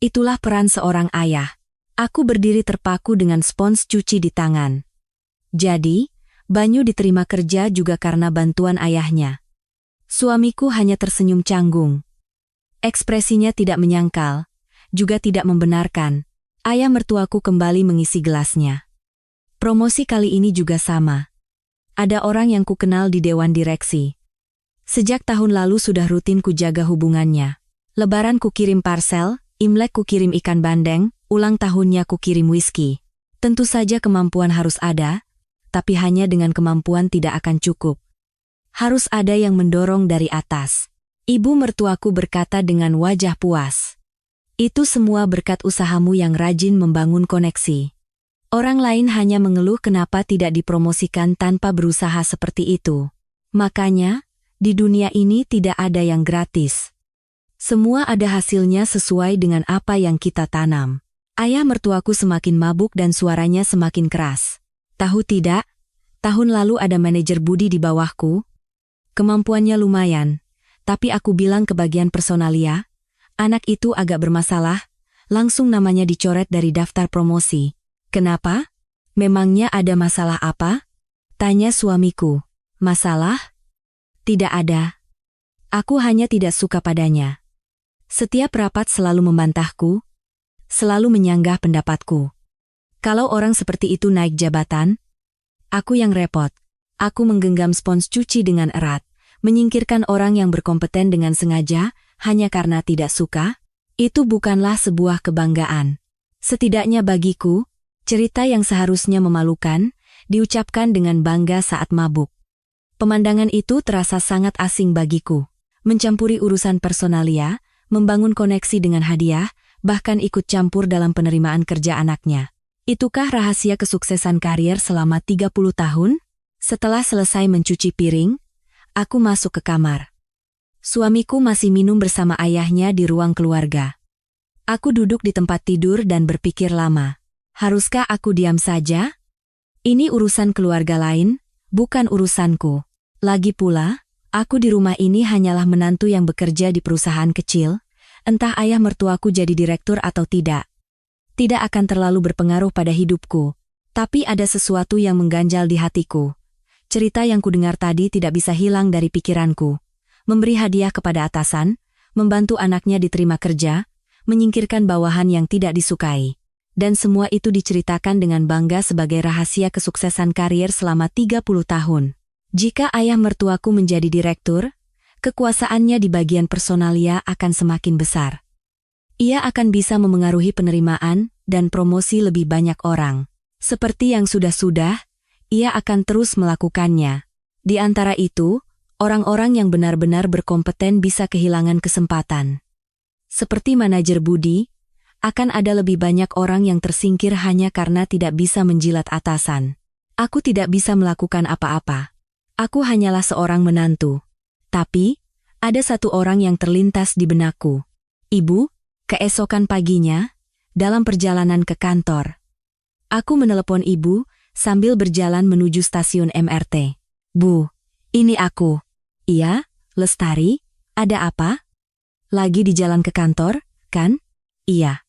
Itulah peran seorang ayah. Aku berdiri terpaku dengan spons cuci di tangan. Jadi, Banyu diterima kerja juga karena bantuan ayahnya. Suamiku hanya tersenyum canggung. Ekspresinya tidak menyangkal, juga tidak membenarkan. Ayah mertuaku kembali mengisi gelasnya. Promosi kali ini juga sama. Ada orang yang kukenal di dewan direksi. Sejak tahun lalu sudah rutin kujaga hubungannya. Lebaran kukirim parsel, Imlek kukirim ikan bandeng, ulang tahunnya kukirim whisky. Tentu saja kemampuan harus ada, tapi hanya dengan kemampuan tidak akan cukup. Harus ada yang mendorong dari atas. Ibu mertuaku berkata dengan wajah puas. Itu semua berkat usahamu yang rajin membangun koneksi. Orang lain hanya mengeluh kenapa tidak dipromosikan tanpa berusaha seperti itu. Makanya, di dunia ini tidak ada yang gratis. Semua ada hasilnya sesuai dengan apa yang kita tanam. Ayah mertuaku semakin mabuk dan suaranya semakin keras. Tahu tidak, tahun lalu ada manajer Budi di bawahku. Kemampuannya lumayan, tapi aku bilang ke bagian personalia, anak itu agak bermasalah, langsung namanya dicoret dari daftar promosi. Kenapa? Memangnya ada masalah apa? Tanya suamiku. Masalah? Tidak ada. Aku hanya tidak suka padanya. Setiap rapat selalu membantahku, selalu menyanggah pendapatku. Kalau orang seperti itu naik jabatan, aku yang repot. Aku menggenggam spons cuci dengan erat, menyingkirkan orang yang berkompeten dengan sengaja hanya karena tidak suka. Itu bukanlah sebuah kebanggaan. Setidaknya bagiku, cerita yang seharusnya memalukan, diucapkan dengan bangga saat mabuk. Pemandangan itu terasa sangat asing bagiku. Mencampuri urusan personalia, membangun koneksi dengan hadiah, bahkan ikut campur dalam penerimaan kerja anaknya. Itukah rahasia kesuksesan karier selama 30 tahun? Setelah selesai mencuci piring, aku masuk ke kamar. Suamiku masih minum bersama ayahnya di ruang keluarga. Aku duduk di tempat tidur dan berpikir lama. Haruskah aku diam saja? Ini urusan keluarga lain, bukan urusanku. Lagi pula, aku di rumah ini hanyalah menantu yang bekerja di perusahaan kecil, entah ayah mertuaku jadi direktur atau tidak. Tidak akan terlalu berpengaruh pada hidupku, tapi ada sesuatu yang mengganjal di hatiku. Cerita yang kudengar tadi tidak bisa hilang dari pikiranku. Memberi hadiah kepada atasan, membantu anaknya diterima kerja, menyingkirkan bawahan yang tidak disukai. Dan semua itu diceritakan dengan bangga sebagai rahasia kesuksesan karier selama 30 tahun. Jika ayah mertuaku menjadi direktur, kekuasaannya di bagian personalia akan semakin besar. Ia akan bisa memengaruhi penerimaan dan promosi lebih banyak orang. Seperti yang sudah-sudah, ia akan terus melakukannya. Di antara itu, orang-orang yang benar-benar berkompeten bisa kehilangan kesempatan. Seperti manajer Budi, akan ada lebih banyak orang yang tersingkir hanya karena tidak bisa menjilat atasan. Aku tidak bisa melakukan apa-apa. Aku hanyalah seorang menantu. Tapi, ada satu orang yang terlintas di benakku. Ibu, keesokan paginya, dalam perjalanan ke kantor. Aku menelepon ibu, sambil berjalan menuju stasiun MRT. Bu, ini aku. Iya, Lestari, ada apa? Lagi di jalan ke kantor, kan? Iya.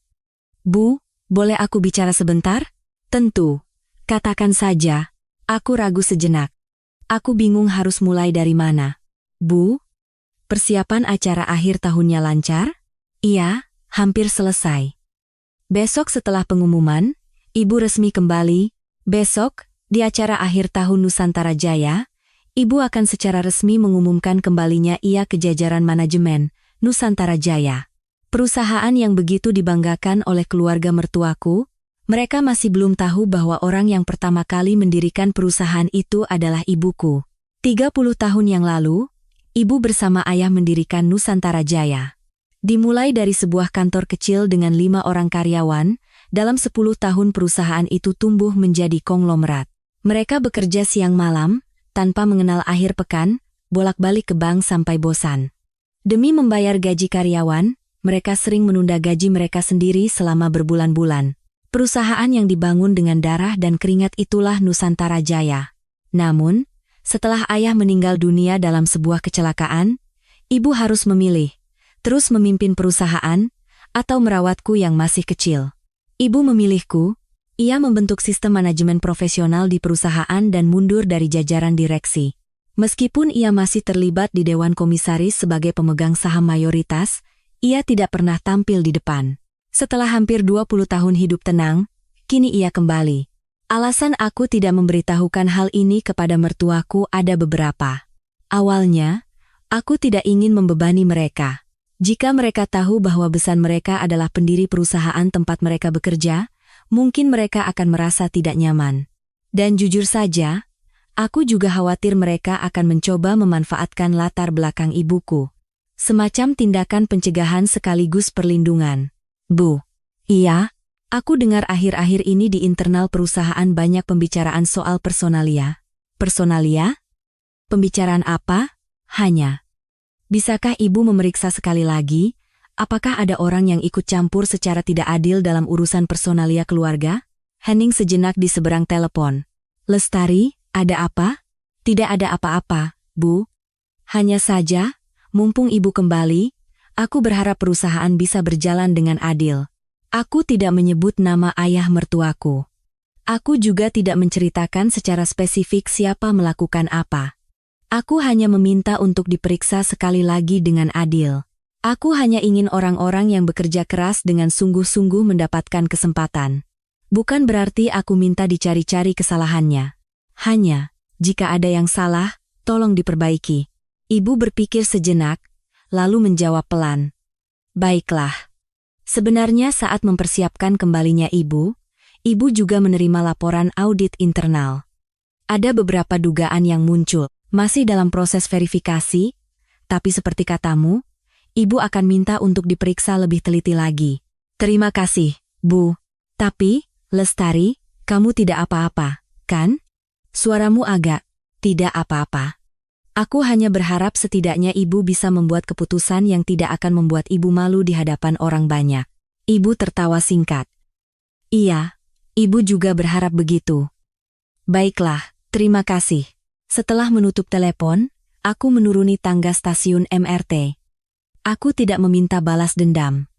Bu, boleh aku bicara sebentar? Tentu. Katakan saja. Aku ragu sejenak. Aku bingung harus mulai dari mana. Bu, persiapan acara akhir tahunnya lancar? Iya, hampir selesai. Besok setelah pengumuman, ibu resmi kembali. Besok, di acara akhir tahun Nusantara Jaya, ibu akan secara resmi mengumumkan kembalinya ia ke jajaran manajemen Nusantara Jaya. Perusahaan yang begitu dibanggakan oleh keluarga mertuaku, mereka masih belum tahu bahwa orang yang pertama kali mendirikan perusahaan itu adalah ibuku. 30 tahun yang lalu, ibu bersama ayah mendirikan Nusantara Jaya. Dimulai dari sebuah kantor kecil dengan 5 orang karyawan, dalam 10 tahun perusahaan itu tumbuh menjadi konglomerat. Mereka bekerja siang malam, tanpa mengenal akhir pekan, bolak-balik ke bank sampai bosan. Demi membayar gaji karyawan, mereka sering menunda gaji mereka sendiri selama berbulan-bulan. Perusahaan yang dibangun dengan darah dan keringat itulah Nusantara Jaya. Namun, setelah ayah meninggal dunia dalam sebuah kecelakaan, ibu harus memilih, terus memimpin perusahaan, atau merawatku yang masih kecil. Ibu memilihku, ia membentuk sistem manajemen profesional di perusahaan dan mundur dari jajaran direksi. Meskipun ia masih terlibat di Dewan Komisaris sebagai pemegang saham mayoritas, ia tidak pernah tampil di depan. Setelah hampir 20 tahun hidup tenang, kini ia kembali. Alasan aku tidak memberitahukan hal ini kepada mertuaku ada beberapa. Awalnya, aku tidak ingin membebani mereka. Jika mereka tahu bahwa besan mereka adalah pendiri perusahaan tempat mereka bekerja, mungkin mereka akan merasa tidak nyaman. Dan jujur saja, aku juga khawatir mereka akan mencoba memanfaatkan latar belakang ibuku. Semacam tindakan pencegahan sekaligus perlindungan. Bu, iya, aku dengar akhir-akhir ini di internal perusahaan banyak pembicaraan soal personalia. Personalia? Pembicaraan apa? Hanya. Bisakah ibu memeriksa sekali lagi, apakah ada orang yang ikut campur secara tidak adil dalam urusan personalia keluarga? Hening sejenak di seberang telepon. Lestari, ada apa? Tidak ada apa-apa, Bu. Hanya saja, mumpung ibu kembali, aku berharap perusahaan bisa berjalan dengan adil. Aku tidak menyebut nama ayah mertuaku. Aku juga tidak menceritakan secara spesifik siapa melakukan apa. Aku hanya meminta untuk diperiksa sekali lagi dengan adil. Aku hanya ingin orang-orang yang bekerja keras dengan sungguh-sungguh mendapatkan kesempatan. Bukan berarti aku minta dicari-cari kesalahannya. Hanya, Jika ada yang salah, tolong diperbaiki. Ibu berpikir sejenak, lalu menjawab pelan. Baiklah. Sebenarnya saat mempersiapkan kembalinya ibu juga menerima laporan audit internal. Ada beberapa dugaan yang muncul, masih dalam proses verifikasi, tapi seperti katamu, ibu akan minta untuk diperiksa lebih teliti lagi. Terima kasih, Bu. Tapi, Lestari, kamu tidak apa-apa, kan? Suaramu agak, tidak apa-apa. Aku hanya berharap setidaknya ibu bisa membuat keputusan yang tidak akan membuat ibu malu di hadapan orang banyak. Ibu tertawa singkat. Iya, ibu juga berharap begitu. Baiklah, terima kasih. Setelah menutup telepon, aku menuruni tangga stasiun MRT. Aku tidak meminta balas dendam.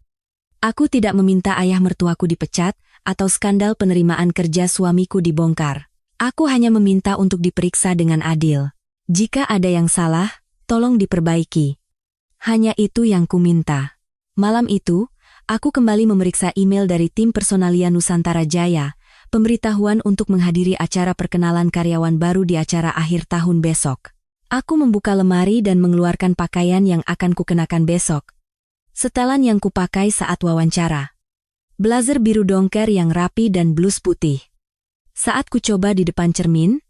Aku tidak meminta ayah mertuaku dipecat atau skandal penerimaan kerja suamiku dibongkar. Aku hanya meminta untuk diperiksa dengan adil. Jika ada yang salah, tolong diperbaiki. Hanya itu yang kuminta. Malam itu, aku kembali memeriksa email dari tim personalia Nusantara Jaya, pemberitahuan untuk menghadiri acara perkenalan karyawan baru di acara akhir tahun besok. Aku membuka lemari dan mengeluarkan pakaian yang akan kukenakan besok. Setelan yang kupakai saat wawancara. Blazer biru dongker yang rapi dan blus putih. Saat kucoba di depan cermin,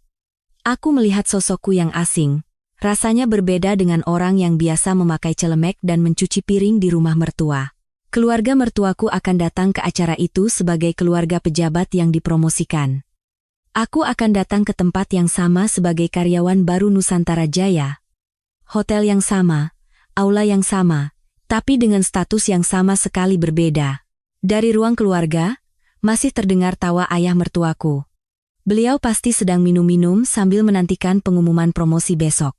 aku melihat sosokku yang asing. Rasanya berbeda dengan orang yang biasa memakai celemek dan mencuci piring di rumah mertua. Keluarga mertuaku akan datang ke acara itu sebagai keluarga pejabat yang dipromosikan. Aku akan datang ke tempat yang sama sebagai karyawan baru Nusantara Jaya. Hotel yang sama, aula yang sama, tapi dengan status yang sama sekali berbeda. Dari ruang keluarga, masih terdengar tawa ayah mertuaku. Beliau pasti sedang minum-minum sambil menantikan pengumuman promosi besok.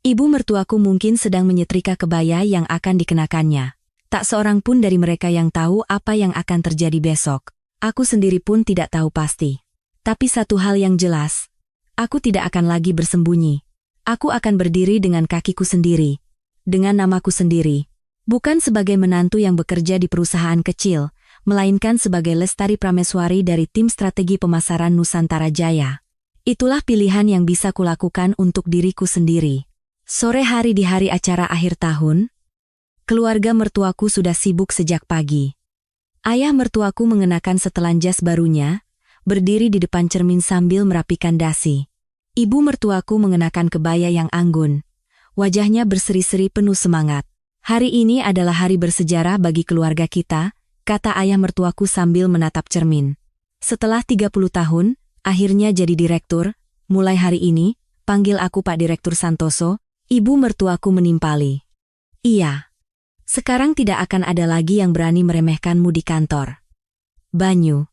Ibu mertuaku mungkin sedang menyetrika kebaya yang akan dikenakannya. Tak seorang pun dari mereka yang tahu apa yang akan terjadi besok. Aku sendiri pun tidak tahu pasti. Tapi satu hal yang jelas, aku tidak akan lagi bersembunyi. Aku akan berdiri dengan kakiku sendiri, dengan namaku sendiri. Bukan sebagai menantu yang bekerja di perusahaan kecil, melainkan sebagai Lestari Prameswari dari tim strategi pemasaran Nusantara Jaya. Itulah pilihan yang bisa kulakukan untuk diriku sendiri. Sore hari di hari acara akhir tahun, keluarga mertuaku sudah sibuk sejak pagi. Ayah mertuaku mengenakan setelan jas barunya, berdiri di depan cermin sambil merapikan dasi. Ibu mertuaku mengenakan kebaya yang anggun. Wajahnya berseri-seri penuh semangat. Hari ini adalah hari bersejarah bagi keluarga kita, kata ayah mertuaku sambil menatap cermin. Setelah 30 tahun, akhirnya jadi direktur. Mulai hari ini, panggil aku Pak Direktur Santoso. Ibu mertuaku menimpali. Iya. Sekarang tidak akan ada lagi yang berani meremehkanmu di kantor. Banyu.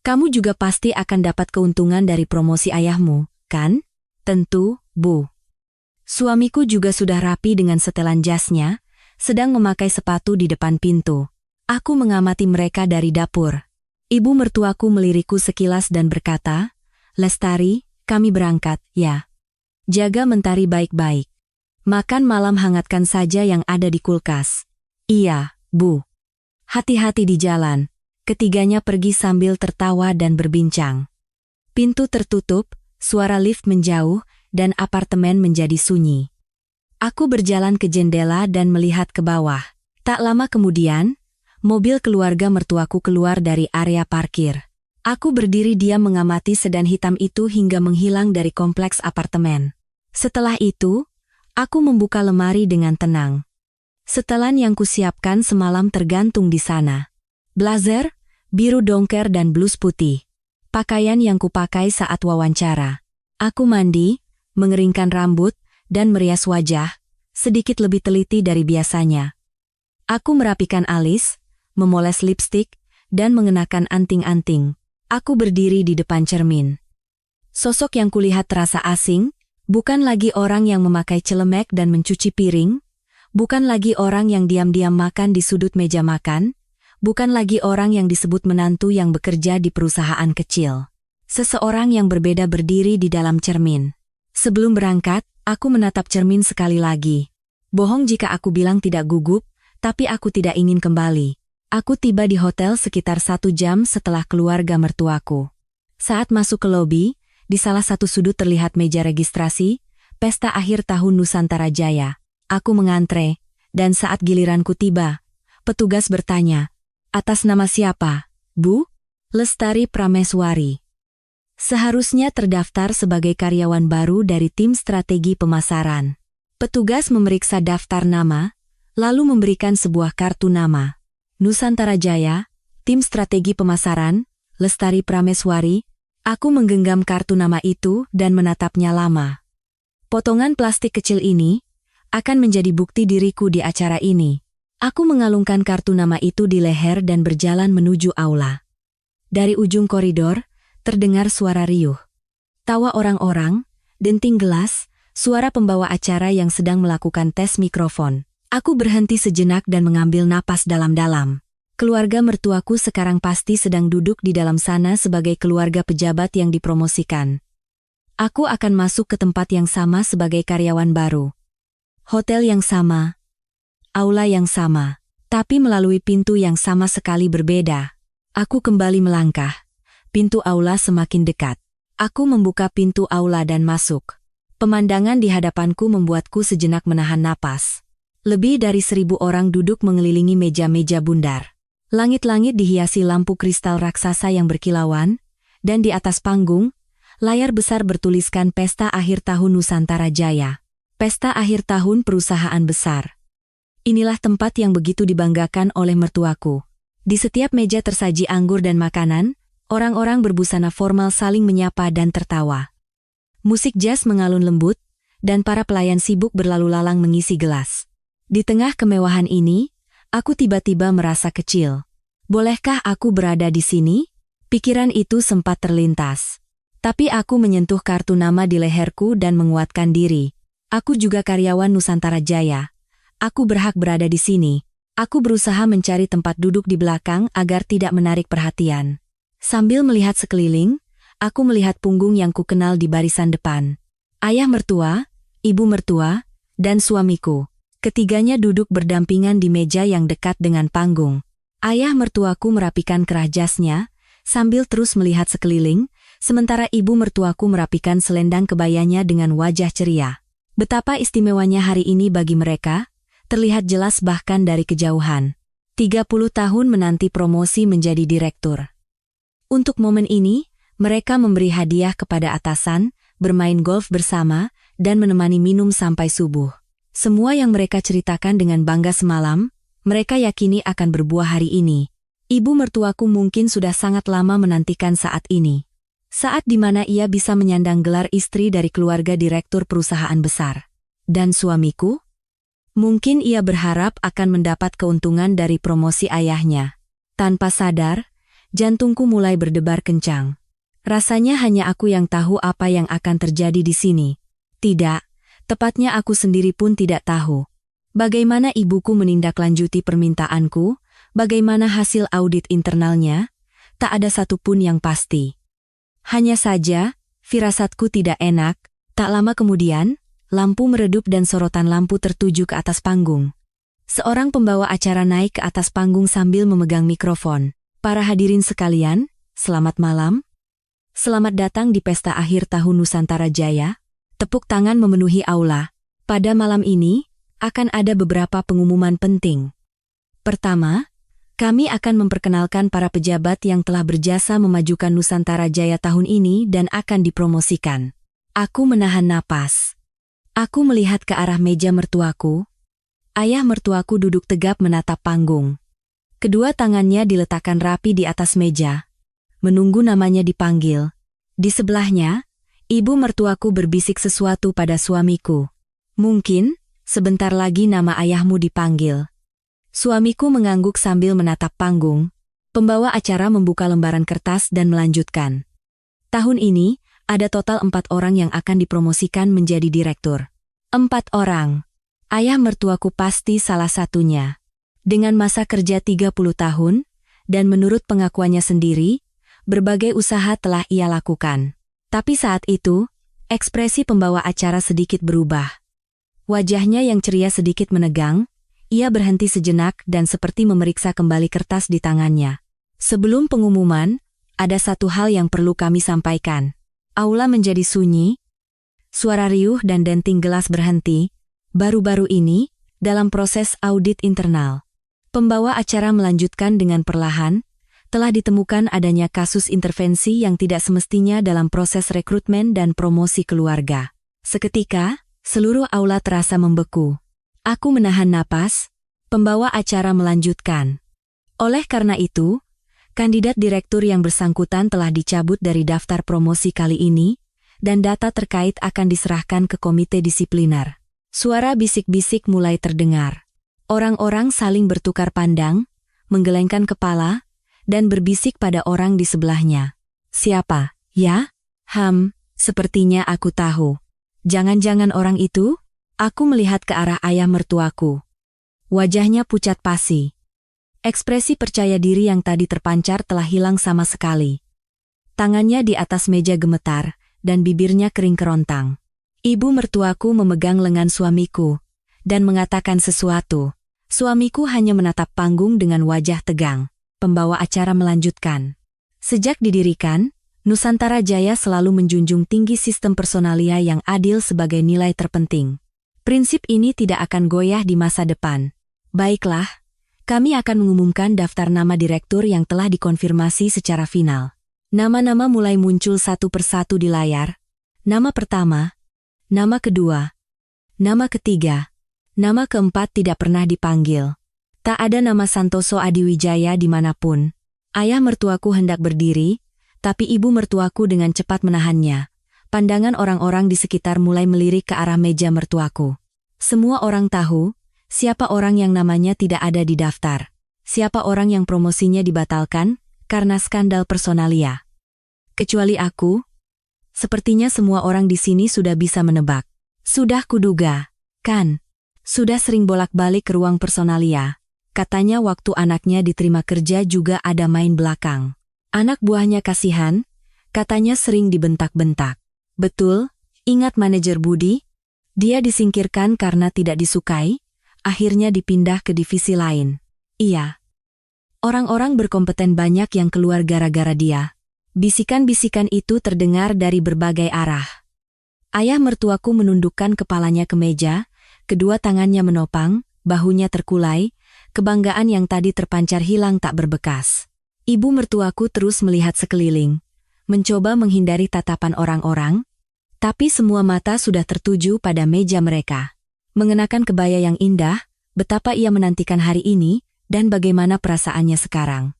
Kamu juga pasti akan dapat keuntungan dari promosi ayahmu, kan? Tentu, Bu. Suamiku juga sudah rapi dengan setelan jasnya, sedang memakai sepatu di depan pintu. Aku mengamati mereka dari dapur. Ibu mertuaku melirikku sekilas dan berkata, Lestari, kami berangkat, ya. Jaga Mentari baik-baik. Makan malam hangatkan saja yang ada di kulkas. Iya, Bu. Hati-hati di jalan. Ketiganya pergi sambil tertawa dan berbincang. Pintu tertutup, suara lift menjauh, dan apartemen menjadi sunyi. Aku berjalan ke jendela dan melihat ke bawah. Tak lama kemudian, mobil keluarga mertuaku keluar dari area parkir. Aku berdiri diam mengamati sedan hitam itu hingga menghilang dari kompleks apartemen. Setelah itu, aku membuka lemari dengan tenang. Setelan yang kusiapkan semalam tergantung di sana. Blazer, biru dongker dan blus putih. Pakaian yang kupakai saat wawancara. Aku mandi, mengeringkan rambut, dan merias wajah, sedikit lebih teliti dari biasanya. Aku merapikan alis, memoles lipstik, dan mengenakan anting-anting. Aku berdiri di depan cermin. Sosok yang kulihat terasa asing, bukan lagi orang yang memakai celemek dan mencuci piring, bukan lagi orang yang diam-diam makan di sudut meja makan, bukan lagi orang yang disebut menantu yang bekerja di perusahaan kecil. Seseorang yang berbeda berdiri di dalam cermin. Sebelum berangkat, aku menatap cermin sekali lagi. Bohong jika aku bilang tidak gugup, tapi aku tidak ingin kembali. Aku tiba di hotel sekitar 1 jam setelah keluarga mertuaku. Saat masuk ke lobi, Di salah satu sudut terlihat meja registrasi, Pesta Akhir Tahun Nusantara Jaya. Aku mengantre, dan saat giliranku tiba, petugas bertanya, "Atas nama siapa, Bu?" "Lestari Prameswari." Seharusnya terdaftar sebagai karyawan baru dari tim strategi pemasaran. Petugas memeriksa daftar nama, lalu memberikan sebuah kartu nama. Nusantara Jaya, tim strategi pemasaran, Lestari Prameswari. Aku menggenggam kartu nama itu dan menatapnya lama. Potongan plastik kecil ini akan menjadi bukti diriku di acara ini. Aku mengalungkan kartu nama itu di leher dan berjalan menuju aula. Dari ujung koridor, terdengar suara riuh. Tawa orang-orang, denting gelas, suara pembawa acara yang sedang melakukan tes mikrofon. Aku berhenti sejenak dan mengambil napas dalam-dalam. Keluarga mertuaku sekarang pasti sedang duduk di dalam sana sebagai keluarga pejabat yang dipromosikan. Aku akan masuk ke tempat yang sama sebagai karyawan baru. Hotel yang sama, aula yang sama, tapi melalui pintu yang sama sekali berbeda. Aku kembali melangkah. Pintu aula semakin dekat. Aku membuka pintu aula dan masuk. Pemandangan di hadapanku membuatku sejenak menahan napas. Lebih dari 1.000 orang duduk mengelilingi meja-meja bundar. Langit-langit dihiasi lampu kristal raksasa yang berkilauan, dan di atas panggung, layar besar bertuliskan Pesta Akhir Tahun Nusantara Jaya. Pesta akhir tahun perusahaan besar. Inilah tempat yang begitu dibanggakan oleh mertuaku. Di setiap meja tersaji anggur dan makanan, orang-orang berbusana formal saling menyapa dan tertawa. Musik jazz mengalun lembut, dan para pelayan sibuk berlalu lalang mengisi gelas. Di tengah kemewahan ini, aku tiba-tiba merasa kecil. Bolehkah aku berada di sini? Pikiran itu sempat terlintas. Tapi aku menyentuh kartu nama di leherku dan menguatkan diri. Aku juga karyawan Nusantara Jaya. Aku berhak berada di sini. Aku berusaha mencari tempat duduk di belakang agar tidak menarik perhatian. Sambil melihat sekeliling, aku melihat punggung yang kukenal di barisan depan. Ayah mertua, ibu mertua, dan suamiku. Ketiganya duduk berdampingan di meja yang dekat dengan panggung. Ayah mertuaku merapikan kerah jasnya, sambil terus melihat sekeliling, sementara ibu mertuaku merapikan selendang kebayanya dengan wajah ceria. Betapa istimewanya hari ini bagi mereka, terlihat jelas bahkan dari kejauhan. 30 tahun menanti promosi menjadi direktur. Untuk momen ini, mereka memberi hadiah kepada atasan, bermain golf bersama, dan menemani minum sampai subuh. Semua yang mereka ceritakan dengan bangga semalam, mereka yakini akan berbuah hari ini. Ibu mertuaku mungkin sudah sangat lama menantikan saat ini. Saat di mana ia bisa menyandang gelar istri dari keluarga direktur perusahaan besar. Dan suamiku? Mungkin ia berharap akan mendapat keuntungan dari promosi ayahnya. Tanpa sadar, jantungku mulai berdebar kencang. Rasanya hanya aku yang tahu apa yang akan terjadi di sini. Tidak, tepatnya aku sendiri pun tidak tahu. Bagaimana ibuku menindaklanjuti permintaanku, bagaimana hasil audit internalnya, tak ada satupun yang pasti. Hanya saja, firasatku tidak enak. Tak lama kemudian, lampu meredup dan sorotan lampu tertuju ke atas panggung. Seorang pembawa acara naik ke atas panggung sambil memegang mikrofon. Para hadirin sekalian, selamat malam. Selamat datang di Pesta Akhir Tahun Nusantara Jaya. Tepuk tangan memenuhi aula. Pada malam ini, akan ada beberapa pengumuman penting. Pertama, kami akan memperkenalkan para pejabat yang telah berjasa memajukan Nusantara Jaya tahun ini dan akan dipromosikan. Aku menahan napas. Aku melihat ke arah meja mertuaku. Ayah mertuaku duduk tegap menatap panggung. Kedua tangannya diletakkan rapi di atas meja, menunggu namanya dipanggil. Di sebelahnya, ibu mertuaku berbisik sesuatu pada suamiku. Mungkin, sebentar lagi nama ayahmu dipanggil. Suamiku mengangguk sambil menatap panggung. Pembawa acara membuka lembaran kertas dan melanjutkan. Tahun ini, ada total 4 orang yang akan dipromosikan menjadi direktur. 4 orang. Ayah mertuaku pasti salah satunya. Dengan masa kerja 30 tahun, dan menurut pengakuannya sendiri, berbagai usaha telah ia lakukan. Tapi saat itu, ekspresi pembawa acara sedikit berubah. Wajahnya yang ceria sedikit menegang. Ia berhenti sejenak dan seperti memeriksa kembali kertas di tangannya. Sebelum pengumuman, ada satu hal yang perlu kami sampaikan. Aula menjadi sunyi, suara riuh dan denting gelas berhenti. Baru-baru ini, dalam proses audit internal, pembawa acara melanjutkan dengan perlahan, telah ditemukan adanya kasus intervensi yang tidak semestinya dalam proses rekrutmen dan promosi keluarga. Seketika, seluruh aula terasa membeku. Aku menahan napas, pembawa acara melanjutkan. Oleh karena itu, kandidat direktur yang bersangkutan telah dicabut dari daftar promosi kali ini, dan data terkait akan diserahkan ke komite disipliner. Suara bisik-bisik mulai terdengar. Orang-orang saling bertukar pandang, menggelengkan kepala, dan berbisik pada orang di sebelahnya. Siapa, ya? Sepertinya aku tahu. Jangan-jangan orang itu? Aku melihat ke arah ayah mertuaku. Wajahnya pucat pasi. Ekspresi percaya diri yang tadi terpancar telah hilang sama sekali. Tangannya di atas meja gemetar, dan bibirnya kering kerontang. Ibu mertuaku memegang lengan suamiku, dan mengatakan sesuatu. Suamiku hanya menatap panggung dengan wajah tegang. Pembawa acara melanjutkan. Sejak didirikan, Nusantara Jaya selalu menjunjung tinggi sistem personalia yang adil sebagai nilai terpenting. Prinsip ini tidak akan goyah di masa depan. Baiklah, kami akan mengumumkan daftar nama direktur yang telah dikonfirmasi secara final. Nama-nama mulai muncul satu persatu di layar. Nama pertama, nama kedua, nama ketiga, nama keempat tidak pernah dipanggil. Tak ada nama Santoso Adiwijaya dimanapun. Ayah mertuaku hendak berdiri, tapi ibu mertuaku dengan cepat menahannya. Pandangan orang-orang di sekitar mulai melirik ke arah meja mertuaku. Semua orang tahu, siapa orang yang namanya tidak ada di daftar. Siapa orang yang promosinya dibatalkan, karena skandal personalia. Kecuali aku, sepertinya semua orang di sini sudah bisa menebak. Sudah kuduga, kan? Sudah sering bolak-balik ke ruang personalia. Katanya waktu anaknya diterima kerja juga ada main belakang. Anak buahnya kasihan, katanya sering dibentak-bentak. Betul, ingat manajer Budi? Dia disingkirkan karena tidak disukai, akhirnya dipindah ke divisi lain. Iya. Orang-orang berkompeten banyak yang keluar gara-gara dia. Bisikan-bisikan itu terdengar dari berbagai arah. Ayah mertuaku menundukkan kepalanya ke meja, kedua tangannya menopang, bahunya terkulai, kebanggaan yang tadi terpancar hilang tak berbekas. Ibu mertuaku terus melihat sekeliling, mencoba menghindari tatapan orang-orang, tapi semua mata sudah tertuju pada meja mereka. Mengenakan kebaya yang indah, betapa ia menantikan hari ini, dan bagaimana perasaannya sekarang.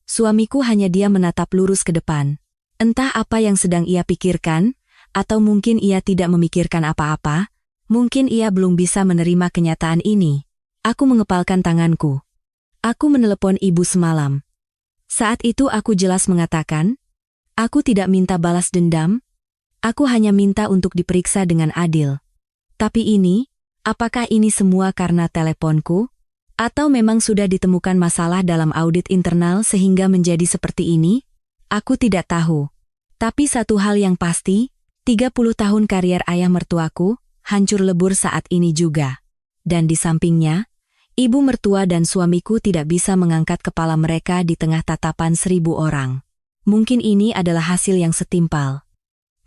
Suamiku hanya diam menatap lurus ke depan. Entah apa yang sedang ia pikirkan, atau mungkin ia tidak memikirkan apa-apa, mungkin ia belum bisa menerima kenyataan ini. Aku mengepalkan tanganku. Aku menelepon ibu semalam. Saat itu aku jelas mengatakan, aku tidak minta balas dendam, aku hanya minta untuk diperiksa dengan adil. Tapi ini, apakah ini semua karena teleponku? Atau memang sudah ditemukan masalah dalam audit internal sehingga menjadi seperti ini? Aku tidak tahu. Tapi satu hal yang pasti, 30 tahun karier ayah mertuaku, hancur lebur saat ini juga. Dan di sampingnya, ibu mertua dan suamiku tidak bisa mengangkat kepala mereka di tengah tatapan 1000 orang. Mungkin ini adalah hasil yang setimpal.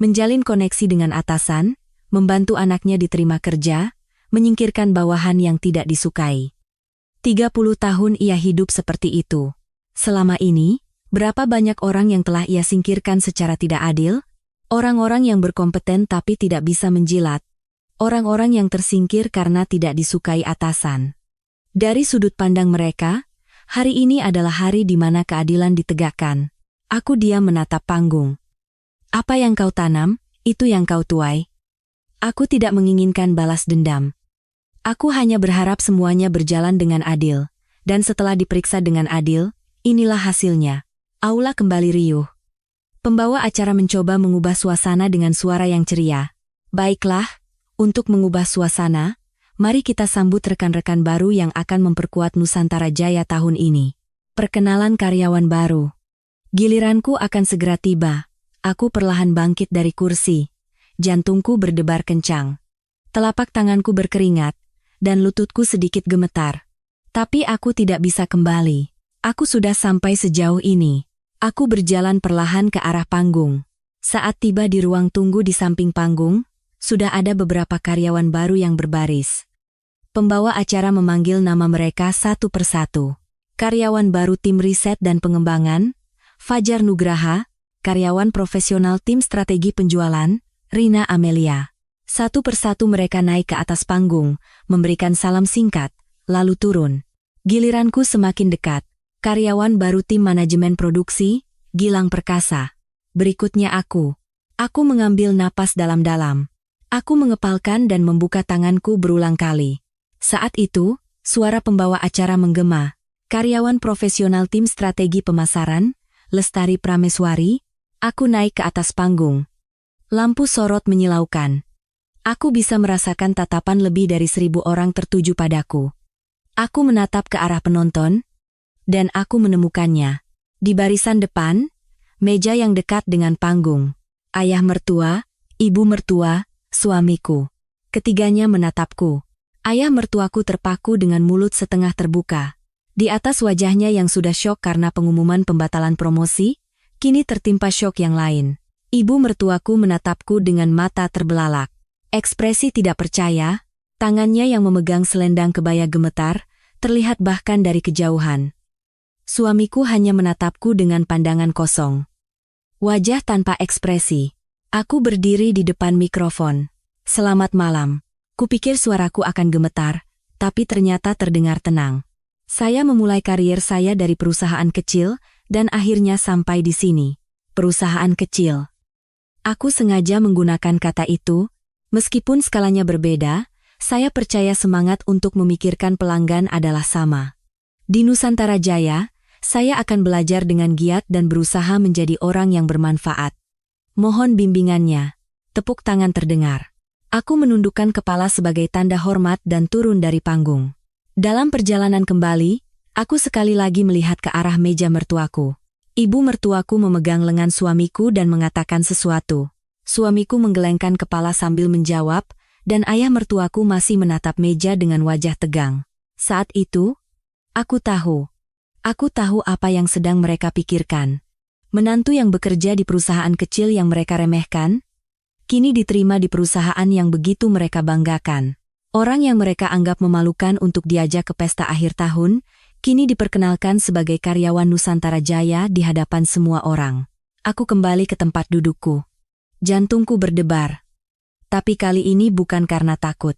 Menjalin koneksi dengan atasan, membantu anaknya diterima kerja, menyingkirkan bawahan yang tidak disukai. 30 tahun ia hidup seperti itu. Selama ini, berapa banyak orang yang telah ia singkirkan secara tidak adil? Orang-orang yang berkompeten tapi tidak bisa menjilat. Orang-orang yang tersingkir karena tidak disukai atasan. Dari sudut pandang mereka, hari ini adalah hari di mana keadilan ditegakkan. Aku diam menatap panggung. Apa yang kau tanam, itu yang kau tuai. Aku tidak menginginkan balas dendam. Aku hanya berharap semuanya berjalan dengan adil. Dan setelah diperiksa dengan adil, inilah hasilnya. Aula kembali riuh. Pembawa acara mencoba mengubah suasana dengan suara yang ceria. Baiklah, untuk mengubah suasana, mari kita sambut rekan-rekan baru yang akan memperkuat Nusantara Jaya tahun ini. Perkenalan karyawan baru. Giliranku akan segera tiba. Aku perlahan bangkit dari kursi. Jantungku berdebar kencang. Telapak tanganku berkeringat, dan lututku sedikit gemetar. Tapi aku tidak bisa kembali. Aku sudah sampai sejauh ini. Aku berjalan perlahan ke arah panggung. Saat tiba di ruang tunggu di samping panggung, sudah ada beberapa karyawan baru yang berbaris. Pembawa acara memanggil nama mereka satu persatu. Karyawan baru tim riset dan pengembangan, Fajar Nugraha, karyawan profesional tim strategi penjualan, Rina Amelia. Satu persatu mereka naik ke atas panggung, memberikan salam singkat, lalu turun. Giliranku semakin dekat. Karyawan baru tim manajemen produksi, Gilang Perkasa. Berikutnya aku. Aku mengambil napas dalam-dalam. Aku mengepalkan dan membuka tanganku berulang kali. Saat itu, suara pembawa acara menggema. Karyawan profesional tim strategi pemasaran, Lestari Prameswari, aku naik ke atas panggung. Lampu sorot menyilaukan. Aku bisa merasakan tatapan lebih dari 1.000 orang tertuju padaku. Aku menatap ke arah penonton, dan aku menemukannya. Di barisan depan, meja yang dekat dengan panggung. Ayah mertua, ibu mertua, suamiku. Ketiganya menatapku. Ayah mertuaku terpaku dengan mulut setengah terbuka. Di atas wajahnya yang sudah syok karena pengumuman pembatalan promosi, kini tertimpa syok yang lain. Ibu mertuaku menatapku dengan mata terbelalak. Ekspresi tidak percaya, tangannya yang memegang selendang kebaya gemetar, terlihat bahkan dari kejauhan. Suamiku hanya menatapku dengan pandangan kosong. Wajah tanpa ekspresi. Aku berdiri di depan mikrofon. Selamat malam. Kupikir suaraku akan gemetar, tapi ternyata terdengar tenang. Saya memulai karier saya dari perusahaan kecil, dan akhirnya sampai di sini. Perusahaan kecil. Aku sengaja menggunakan kata itu, meskipun skalanya berbeda, saya percaya semangat untuk memikirkan pelanggan adalah sama. Di Nusantara Jaya, saya akan belajar dengan giat dan berusaha menjadi orang yang bermanfaat. Mohon bimbingannya. Tepuk tangan terdengar. Aku menundukkan kepala sebagai tanda hormat dan turun dari panggung. Dalam perjalanan kembali, aku sekali lagi melihat ke arah meja mertuaku. Ibu mertuaku memegang lengan suamiku dan mengatakan sesuatu. Suamiku menggelengkan kepala sambil menjawab, dan ayah mertuaku masih menatap meja dengan wajah tegang. Saat itu, aku tahu apa yang sedang mereka pikirkan. Menantu yang bekerja di perusahaan kecil yang mereka remehkan, kini diterima di perusahaan yang begitu mereka banggakan. Orang yang mereka anggap memalukan untuk diajak ke pesta akhir tahun, kini diperkenalkan sebagai karyawan Nusantara Jaya di hadapan semua orang. Aku kembali ke tempat dudukku. Jantungku berdebar. Tapi kali ini bukan karena takut.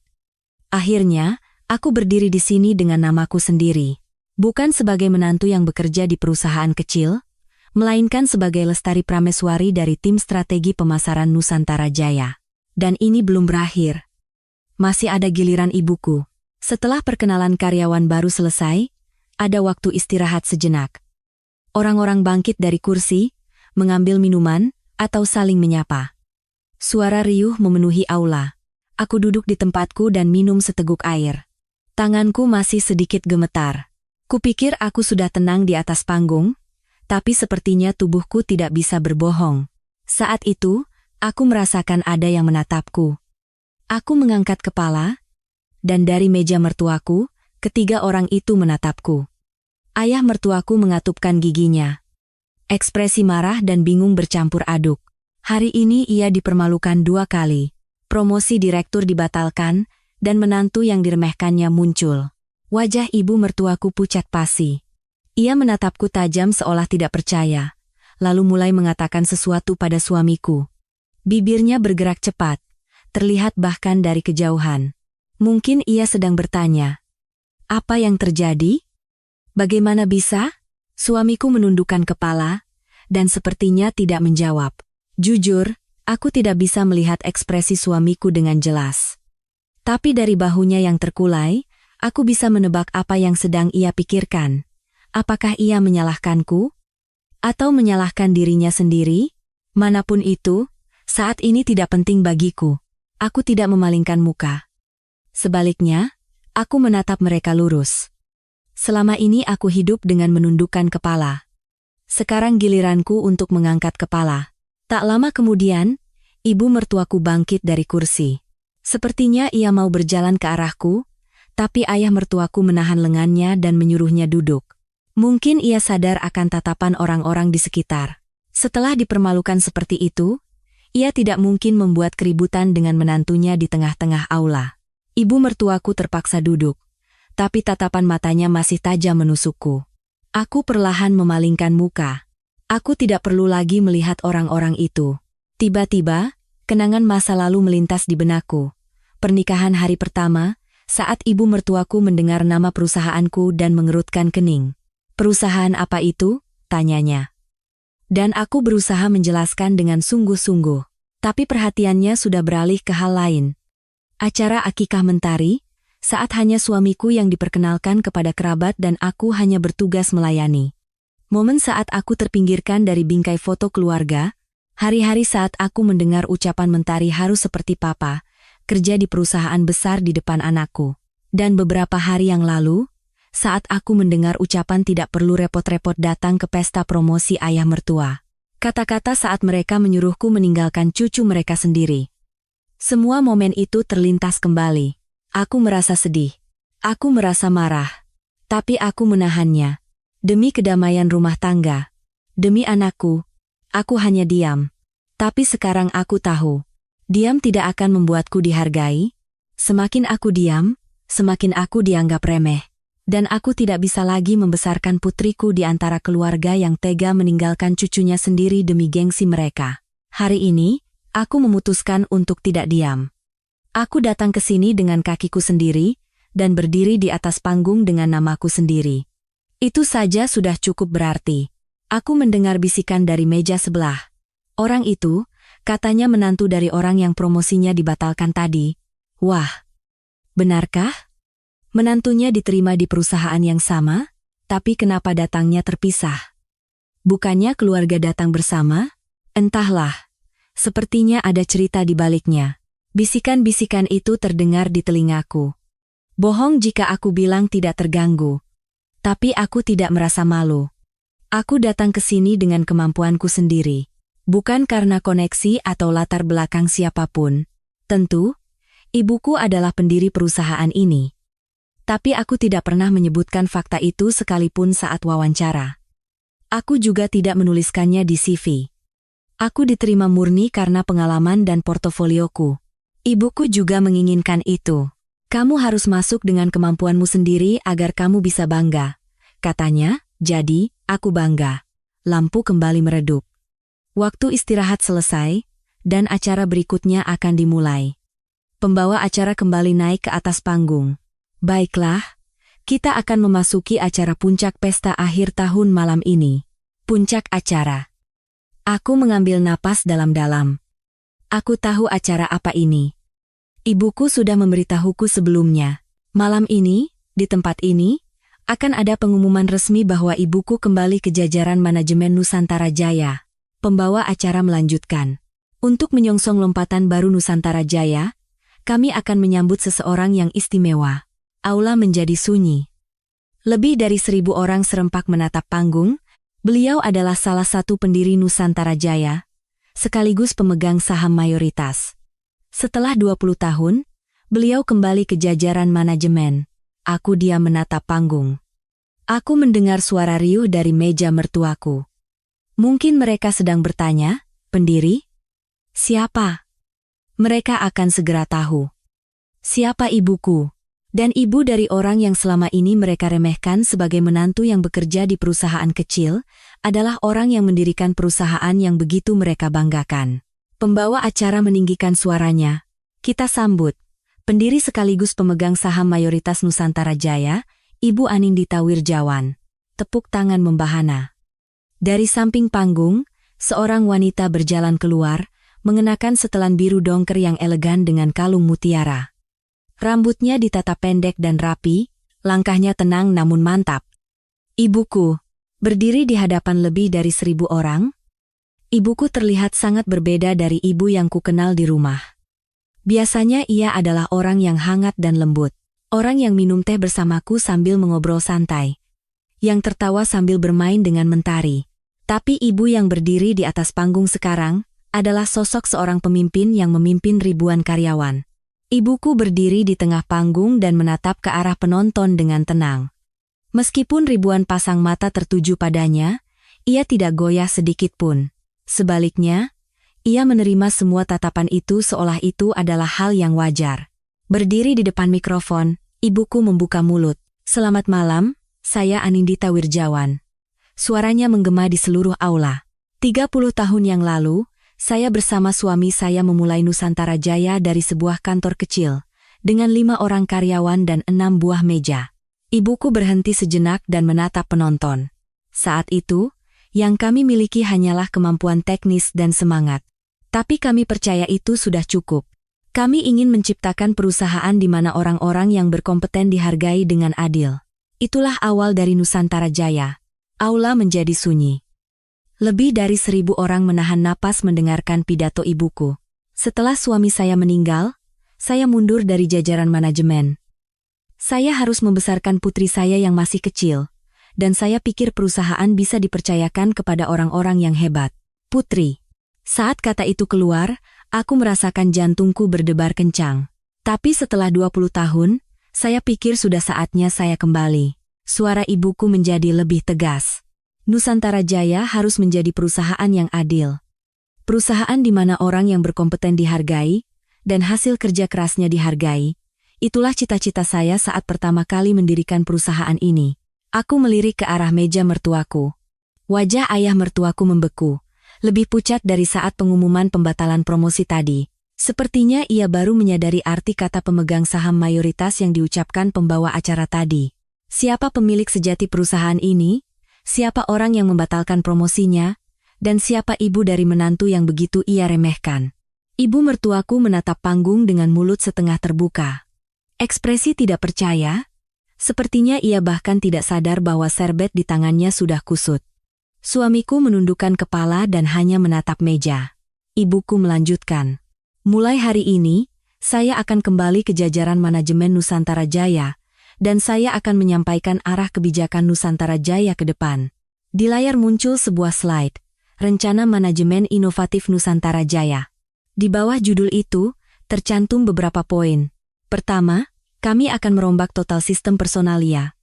Akhirnya, aku berdiri di sini dengan namaku sendiri. Bukan sebagai menantu yang bekerja di perusahaan kecil, melainkan sebagai Lestari Prameswari dari tim strategi pemasaran Nusantara Jaya. Dan ini belum berakhir. Masih ada giliran ibuku. Setelah perkenalan karyawan baru selesai, ada waktu istirahat sejenak. Orang-orang bangkit dari kursi, mengambil minuman, atau saling menyapa. Suara riuh memenuhi aula. Aku duduk di tempatku dan minum seteguk air. Tanganku masih sedikit gemetar. Kupikir aku sudah tenang di atas panggung, tapi sepertinya tubuhku tidak bisa berbohong. Saat itu, aku merasakan ada yang menatapku. Aku mengangkat kepala, dan dari meja mertuaku, ketiga orang itu menatapku. Ayah mertuaku mengatupkan giginya. Ekspresi marah dan bingung bercampur aduk. Hari ini ia dipermalukan 2 kali. Promosi direktur dibatalkan, dan menantu yang diremehkannya muncul. Wajah ibu mertuaku pucat pasi. Ia menatapku tajam seolah tidak percaya, lalu mulai mengatakan sesuatu pada suamiku. Bibirnya bergerak cepat, terlihat bahkan dari kejauhan. Mungkin ia sedang bertanya, "Apa yang terjadi? Bagaimana bisa?" Suamiku menundukkan kepala, dan sepertinya tidak menjawab. Jujur, aku tidak bisa melihat ekspresi suamiku dengan jelas. Tapi dari bahunya yang terkulai, aku bisa menebak apa yang sedang ia pikirkan. Apakah ia menyalahkanku? Atau menyalahkan dirinya sendiri? Manapun itu, saat ini tidak penting bagiku. Aku tidak memalingkan muka. Sebaliknya, aku menatap mereka lurus. Selama ini aku hidup dengan menundukkan kepala. Sekarang giliranku untuk mengangkat kepala. Tak lama kemudian, ibu mertuaku bangkit dari kursi. Sepertinya ia mau berjalan ke arahku, tapi ayah mertuaku menahan lengannya dan menyuruhnya duduk. Mungkin ia sadar akan tatapan orang-orang di sekitar. Setelah dipermalukan seperti itu, Ia tidak mungkin membuat keributan dengan menantunya di tengah-tengah aula. Ibu mertuaku terpaksa duduk, tapi tatapan matanya masih tajam menusukku. Aku perlahan memalingkan muka. Aku tidak perlu lagi melihat orang-orang itu. Tiba-tiba, kenangan masa lalu melintas di benakku. Pernikahan hari pertama, saat ibu mertuaku mendengar nama perusahaanku dan mengerutkan kening. "Perusahaan apa itu?" tanyanya. Dan aku berusaha menjelaskan dengan sungguh-sungguh. Tapi perhatiannya sudah beralih ke hal lain. Acara akikah Mentari, saat hanya suamiku yang diperkenalkan kepada kerabat dan aku hanya bertugas melayani. Momen saat aku terpinggirkan dari bingkai foto keluarga, hari-hari saat aku mendengar ucapan Mentari harus seperti papa, kerja di perusahaan besar di depan anakku. Dan beberapa hari yang lalu, saat aku mendengar ucapan tidak perlu repot-repot datang ke pesta promosi ayah mertua. Kata-kata saat mereka menyuruhku meninggalkan cucu mereka sendiri. Semua momen itu terlintas kembali. Aku merasa sedih. Aku merasa marah. Tapi aku menahannya. Demi kedamaian rumah tangga. Demi anakku. Aku hanya diam. Tapi sekarang aku tahu. Diam tidak akan membuatku dihargai. Semakin aku diam, semakin aku dianggap remeh. Dan aku tidak bisa lagi membesarkan putriku di antara keluarga yang tega meninggalkan cucunya sendiri demi gengsi mereka. Hari ini, aku memutuskan untuk tidak diam. Aku datang ke sini dengan kakiku sendiri, dan berdiri di atas panggung dengan namaku sendiri. Itu saja sudah cukup berarti. Aku mendengar bisikan dari meja sebelah. Orang itu, katanya menantu dari orang yang promosinya dibatalkan tadi. Wah, benarkah? Menantunya diterima di perusahaan yang sama, tapi kenapa datangnya terpisah? Bukannya keluarga datang bersama? Entahlah. Sepertinya ada cerita di baliknya. Bisikan-bisikan itu terdengar di telingaku. Bohong jika aku bilang tidak terganggu. Tapi aku tidak merasa malu. Aku datang ke sini dengan kemampuanku sendiri. Bukan karena koneksi atau latar belakang siapapun. Tentu, ibuku adalah pendiri perusahaan ini. Tapi aku tidak pernah menyebutkan fakta itu sekalipun saat wawancara. Aku juga tidak menuliskannya di CV. Aku diterima murni karena pengalaman dan portofolioku. Ibuku juga menginginkan itu. "Kamu harus masuk dengan kemampuanmu sendiri agar kamu bisa bangga," katanya. Jadi, aku bangga. Lampu kembali meredup. Waktu istirahat selesai, dan acara berikutnya akan dimulai. Pembawa acara kembali naik ke atas panggung. Baiklah, kita akan memasuki acara puncak pesta akhir tahun malam ini. Puncak acara. Aku mengambil napas dalam-dalam. Aku tahu acara apa ini. Ibuku sudah memberitahuku sebelumnya. Malam ini, di tempat ini, akan ada pengumuman resmi bahwa ibuku kembali ke jajaran manajemen Nusantara Jaya. Pembawa acara melanjutkan. Untuk menyongsong lompatan baru Nusantara Jaya, kami akan menyambut seseorang yang istimewa. Aula menjadi sunyi. Lebih dari 1.000 orang serempak menatap panggung. Beliau adalah salah satu pendiri Nusantara Jaya, sekaligus pemegang saham mayoritas. Setelah 20 tahun, beliau kembali ke jajaran manajemen. Aku diam menatap panggung. Aku mendengar suara riuh dari meja mertuaku. Mungkin mereka sedang bertanya, "Pendiri? Siapa?" Mereka akan segera tahu. Siapa ibuku? Dan ibu dari orang yang selama ini mereka remehkan sebagai menantu yang bekerja di perusahaan kecil, adalah orang yang mendirikan perusahaan yang begitu mereka banggakan. Pembawa acara meninggikan suaranya. Kita sambut pendiri sekaligus pemegang saham mayoritas Nusantara Jaya, Ibu Anindita Wirjawan. Tepuk tangan membahana. Dari samping panggung, seorang wanita berjalan keluar, mengenakan setelan biru dongker yang elegan dengan kalung mutiara. Rambutnya ditata pendek dan rapi, langkahnya tenang namun mantap. Ibuku, berdiri di hadapan lebih dari 1.000 orang. Ibuku terlihat sangat berbeda dari ibu yang kukenal di rumah. Biasanya ia adalah orang yang hangat dan lembut. Orang yang minum teh bersamaku sambil mengobrol santai. Yang tertawa sambil bermain dengan Mentari. Tapi ibu yang berdiri di atas panggung sekarang, adalah sosok seorang pemimpin yang memimpin ribuan karyawan. Ibuku berdiri di tengah panggung dan menatap ke arah penonton dengan tenang. Meskipun ribuan pasang mata tertuju padanya, ia tidak goyah sedikit pun. Sebaliknya, Ia menerima semua tatapan itu seolah itu adalah hal yang wajar. Berdiri di depan mikrofon, ibuku membuka mulut. "Selamat malam, saya Anindita Wirjawan." Suaranya menggema di seluruh aula. 30 tahun yang lalu, saya bersama suami saya memulai Nusantara Jaya dari sebuah kantor kecil, dengan 5 orang karyawan dan 6 buah meja. Ibuku berhenti sejenak dan menatap penonton. Saat itu, yang kami miliki hanyalah kemampuan teknis dan semangat. Tapi kami percaya itu sudah cukup. Kami ingin menciptakan perusahaan di mana orang-orang yang berkompeten dihargai dengan adil. Itulah awal dari Nusantara Jaya. Aula menjadi sunyi. Lebih dari 1.000 orang menahan napas mendengarkan pidato ibuku. Setelah suami saya meninggal, saya mundur dari jajaran manajemen. Saya harus membesarkan putri saya yang masih kecil, dan saya pikir perusahaan bisa dipercayakan kepada orang-orang yang hebat. Putri. Saat kata itu keluar, aku merasakan jantungku berdebar kencang. Tapi setelah 20 tahun, saya pikir sudah saatnya saya kembali. Suara ibuku menjadi lebih tegas. Nusantara Jaya harus menjadi perusahaan yang adil. Perusahaan di mana orang yang berkompeten dihargai, dan hasil kerja kerasnya dihargai. Itulah cita-cita saya saat pertama kali mendirikan perusahaan ini. Aku melirik ke arah meja mertuaku. Wajah ayah mertuaku membeku. Lebih pucat dari saat pengumuman pembatalan promosi tadi. Sepertinya ia baru menyadari arti kata pemegang saham mayoritas yang diucapkan pembawa acara tadi. Siapa pemilik sejati perusahaan ini? Siapa orang yang membatalkan promosinya? Dan siapa ibu dari menantu yang begitu ia remehkan? Ibu mertuaku menatap panggung dengan mulut setengah terbuka. Ekspresi tidak percaya. Sepertinya ia bahkan tidak sadar bahwa serbet di tangannya sudah kusut. Suamiku menundukkan kepala dan hanya menatap meja. Ibuku melanjutkan. "Mulai hari ini, saya akan kembali ke jajaran manajemen Nusantara Jaya, dan saya akan menyampaikan arah kebijakan Nusantara Jaya ke depan." Di layar muncul sebuah slide, Rencana Manajemen Inovatif Nusantara Jaya. Di bawah judul itu, tercantum beberapa poin. Pertama, kami akan merombak total sistem personalia.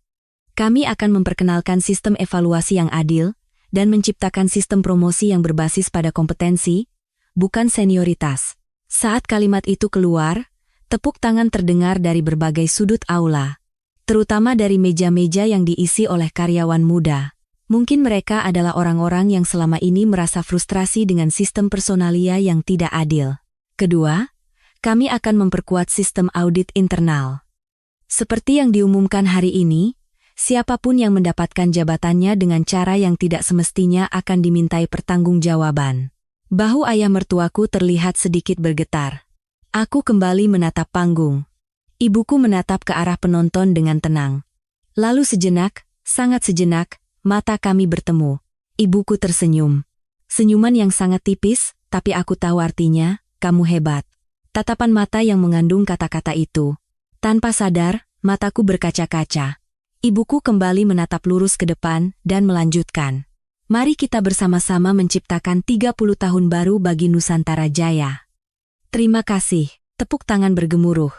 Kami akan memperkenalkan sistem evaluasi yang adil, dan menciptakan sistem promosi yang berbasis pada kompetensi, bukan senioritas. Saat kalimat itu keluar, tepuk tangan terdengar dari berbagai sudut aula, terutama dari meja-meja yang diisi oleh karyawan muda. Mungkin mereka adalah orang-orang yang selama ini merasa frustrasi dengan sistem personalia yang tidak adil. Kedua, kami akan memperkuat sistem audit internal. Seperti yang diumumkan hari ini, siapapun yang mendapatkan jabatannya dengan cara yang tidak semestinya akan dimintai pertanggungjawaban. Bahu ayah mertuaku terlihat sedikit bergetar. Aku kembali menatap panggung. Ibuku menatap ke arah penonton dengan tenang. Lalu sejenak, sangat sejenak, mata kami bertemu. Ibuku tersenyum. Senyuman yang sangat tipis, tapi aku tahu artinya, kamu hebat. Tatapan mata yang mengandung kata-kata itu. Tanpa sadar, mataku berkaca-kaca. Ibuku kembali menatap lurus ke depan dan melanjutkan. Mari kita bersama-sama menciptakan 30 tahun baru bagi Nusantara Jaya. Terima kasih, tepuk tangan bergemuruh.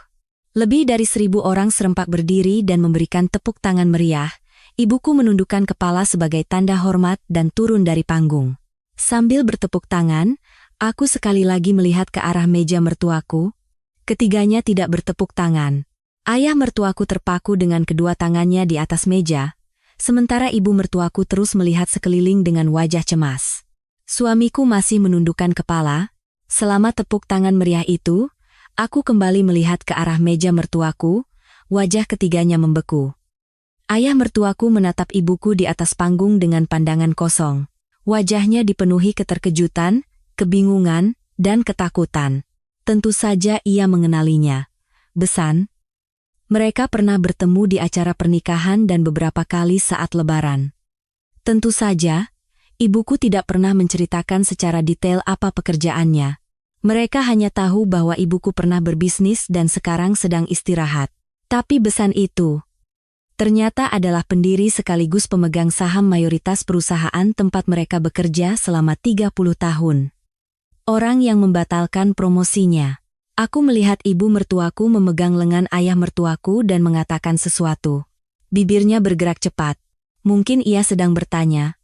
Lebih dari 1.000 orang serempak berdiri dan memberikan tepuk tangan meriah. Ibuku menundukkan kepala sebagai tanda hormat dan turun dari panggung. Sambil bertepuk tangan, aku sekali lagi melihat ke arah meja mertuaku. Ketiganya tidak bertepuk tangan. Ayah mertuaku terpaku dengan kedua tangannya di atas meja, sementara ibu mertuaku terus melihat sekeliling dengan wajah cemas. Suamiku masih menundukkan kepala. Selama tepuk tangan meriah itu, aku kembali melihat ke arah meja mertuaku, wajah ketiganya membeku. Ayah mertuaku menatap ibuku di atas panggung dengan pandangan kosong. Wajahnya dipenuhi keterkejutan, kebingungan, dan ketakutan. Tentu saja ia mengenalinya. Besan. Mereka pernah bertemu di acara pernikahan dan beberapa kali saat lebaran. Tentu saja, ibuku tidak pernah menceritakan secara detail apa pekerjaannya. Mereka hanya tahu bahwa ibuku pernah berbisnis dan sekarang sedang istirahat. Tapi Besan itu ternyata adalah pendiri sekaligus pemegang saham mayoritas perusahaan tempat mereka bekerja selama 30 tahun. Orang yang membatalkan promosinya. Aku melihat ibu mertuaku memegang lengan ayah mertuaku dan mengatakan sesuatu. Bibirnya bergerak cepat. Mungkin ia sedang bertanya.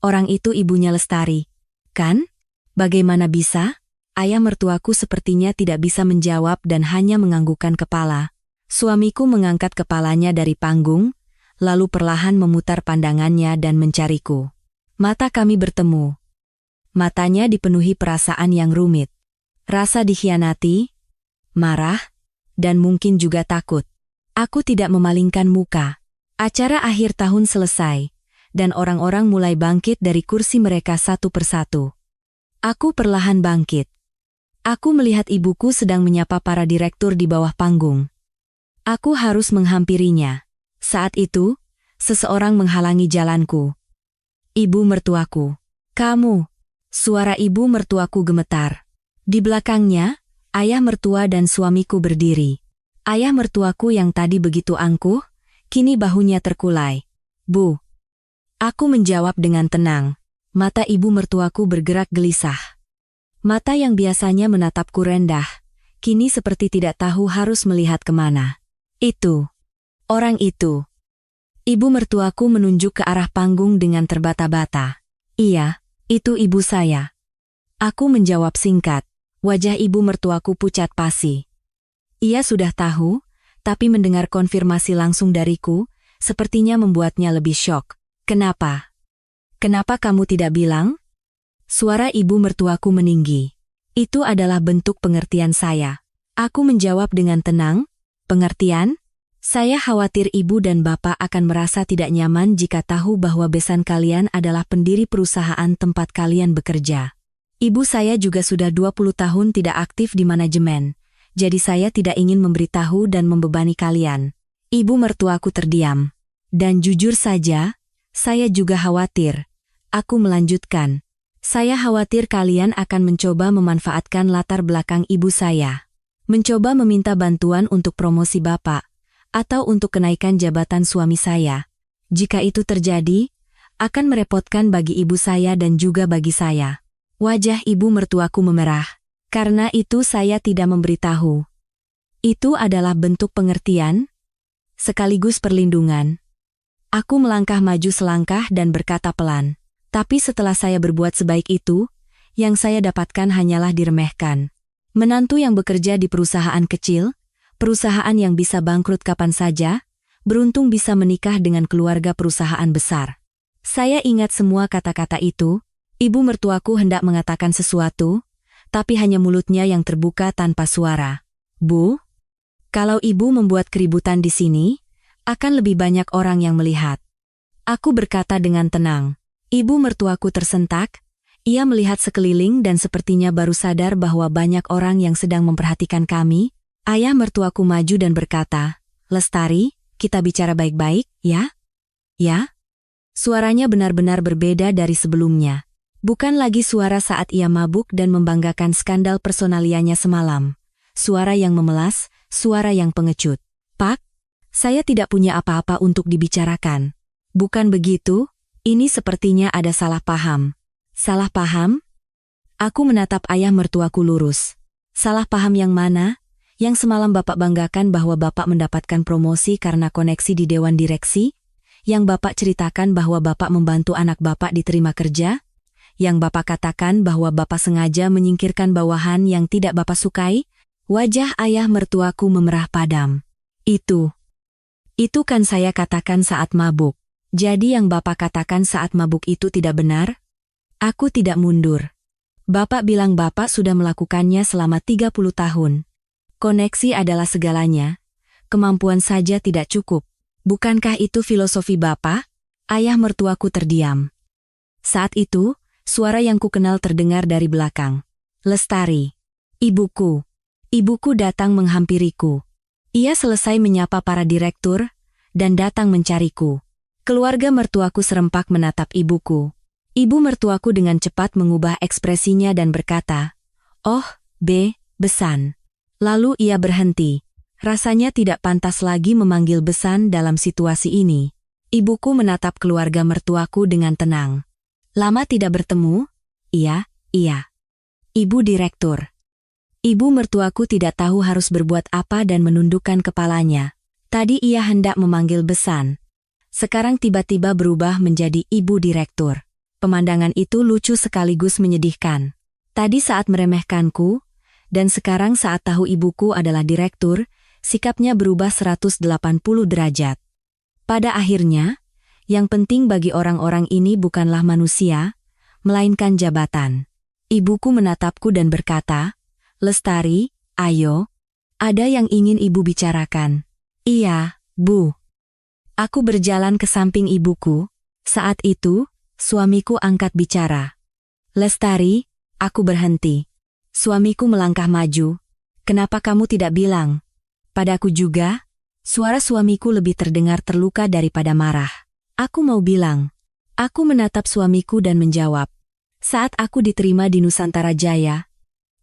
Orang itu ibunya Lestari, kan? Bagaimana bisa? Ayah mertuaku sepertinya tidak bisa menjawab dan hanya menganggukkan kepala. Suamiku mengangkat kepalanya dari panggung, lalu perlahan memutar pandangannya dan mencariku. Mata kami bertemu. Matanya dipenuhi perasaan yang rumit. Rasa dikhianati, marah, dan mungkin juga takut. Aku tidak memalingkan muka. Acara akhir tahun selesai, dan orang-orang mulai bangkit dari kursi mereka satu persatu. Aku perlahan bangkit. Aku melihat ibuku sedang menyapa para direktur di bawah panggung. Aku harus menghampirinya. Saat itu, seseorang menghalangi jalanku. Ibu mertuaku. Kamu. Suara ibu mertuaku gemetar. Di belakangnya, ayah mertua dan suamiku berdiri. Ayah mertuaku yang tadi begitu angkuh, kini bahunya terkulai. Bu. Aku menjawab dengan tenang. Mata ibu mertuaku bergerak gelisah. Mata yang biasanya menatapku rendah, kini seperti tidak tahu harus melihat kemana. Itu. Orang itu. Ibu mertuaku menunjuk ke arah panggung dengan terbata-bata. Iya, itu ibu saya. Aku menjawab singkat. Wajah ibu mertuaku pucat pasi. Ia sudah tahu, tapi mendengar konfirmasi langsung dariku, sepertinya membuatnya lebih syok. Kenapa? Kenapa kamu tidak bilang? Suara ibu mertuaku meninggi. Itu adalah bentuk pengertian saya. Aku menjawab dengan tenang, pengertian? Saya khawatir ibu dan bapak akan merasa tidak nyaman jika tahu bahwa besan kalian adalah pendiri perusahaan tempat kalian bekerja. Ibu saya juga sudah 20 tahun tidak aktif di manajemen, jadi saya tidak ingin memberitahu dan membebani kalian. Ibu mertuaku terdiam. Dan jujur saja, saya juga khawatir. Aku melanjutkan. Saya khawatir kalian akan mencoba memanfaatkan latar belakang ibu saya. Mencoba meminta bantuan untuk promosi bapak, atau untuk kenaikan jabatan suami saya. Jika itu terjadi, akan merepotkan bagi ibu saya dan juga bagi saya. Wajah ibu mertuaku memerah. Karena itu saya tidak memberitahu. Itu adalah bentuk pengertian, sekaligus perlindungan. Aku melangkah maju selangkah dan berkata pelan. Tapi setelah saya berbuat sebaik itu, yang saya dapatkan hanyalah diremehkan. Menantu yang bekerja di perusahaan kecil, perusahaan yang bisa bangkrut kapan saja, beruntung bisa menikah dengan keluarga perusahaan besar. Saya ingat semua kata-kata itu. Ibu mertuaku hendak mengatakan sesuatu, tapi hanya mulutnya yang terbuka tanpa suara. Bu, kalau ibu membuat keributan di sini, akan lebih banyak orang yang melihat. Aku berkata dengan tenang. Ibu mertuaku tersentak, ia melihat sekeliling dan sepertinya baru sadar bahwa banyak orang yang sedang memperhatikan kami. Ayah mertuaku maju dan berkata, Lestari, kita bicara baik-baik, ya? Ya? Suaranya benar-benar berbeda dari sebelumnya. Bukan lagi suara saat ia mabuk dan membanggakan skandal personalianya semalam. Suara yang memelas, suara yang pengecut. Pak, saya tidak punya apa-apa untuk dibicarakan. Bukan begitu? Ini sepertinya ada salah paham. Salah paham? Aku menatap ayah mertuaku lurus. Salah paham yang mana? Yang semalam bapak banggakan bahwa bapak mendapatkan promosi karena koneksi di dewan direksi? Yang bapak ceritakan bahwa bapak membantu anak bapak diterima kerja? Yang bapak katakan bahwa bapak sengaja menyingkirkan bawahan yang tidak bapak sukai? Wajah ayah mertuaku memerah padam. Itu kan saya katakan saat mabuk. Jadi yang bapak katakan saat mabuk itu tidak benar? Aku tidak mundur. Bapak bilang bapak sudah melakukannya selama 30 tahun. Koneksi adalah segalanya. Kemampuan saja tidak cukup. Bukankah itu filosofi bapak? Ayah mertuaku terdiam. Saat itu, suara yang kukenal terdengar dari belakang. Lestari. Ibuku. Ibuku datang menghampiriku. Ia selesai menyapa para direktur, dan datang mencariku. Keluarga mertuaku serempak menatap ibuku. Ibu mertuaku dengan cepat mengubah ekspresinya dan berkata, "Oh, Besan." Lalu ia berhenti. Rasanya tidak pantas lagi memanggil Besan dalam situasi ini. Ibuku menatap keluarga mertuaku dengan tenang. Lama tidak bertemu? Iya. Ibu direktur. Ibu mertuaku tidak tahu harus berbuat apa dan menundukkan kepalanya. Tadi ia hendak memanggil Besan. Sekarang tiba-tiba berubah menjadi ibu direktur. Pemandangan itu lucu sekaligus menyedihkan. Tadi saat meremehkanku, dan sekarang saat tahu ibuku adalah direktur, sikapnya berubah 180 derajat. Pada akhirnya, yang penting bagi orang-orang ini bukanlah manusia, melainkan jabatan. Ibuku menatapku dan berkata, "Lestari, ayo. Ada yang ingin ibu bicarakan." "Iya, Bu." Aku berjalan ke samping ibuku. Saat itu, suamiku angkat bicara. "Lestari," aku berhenti. Suamiku melangkah maju. "Kenapa kamu tidak bilang?" "Padaku juga?" Suara suamiku lebih terdengar terluka daripada marah. "Aku mau bilang." Aku menatap suamiku dan menjawab. "Saat aku diterima di Nusantara Jaya,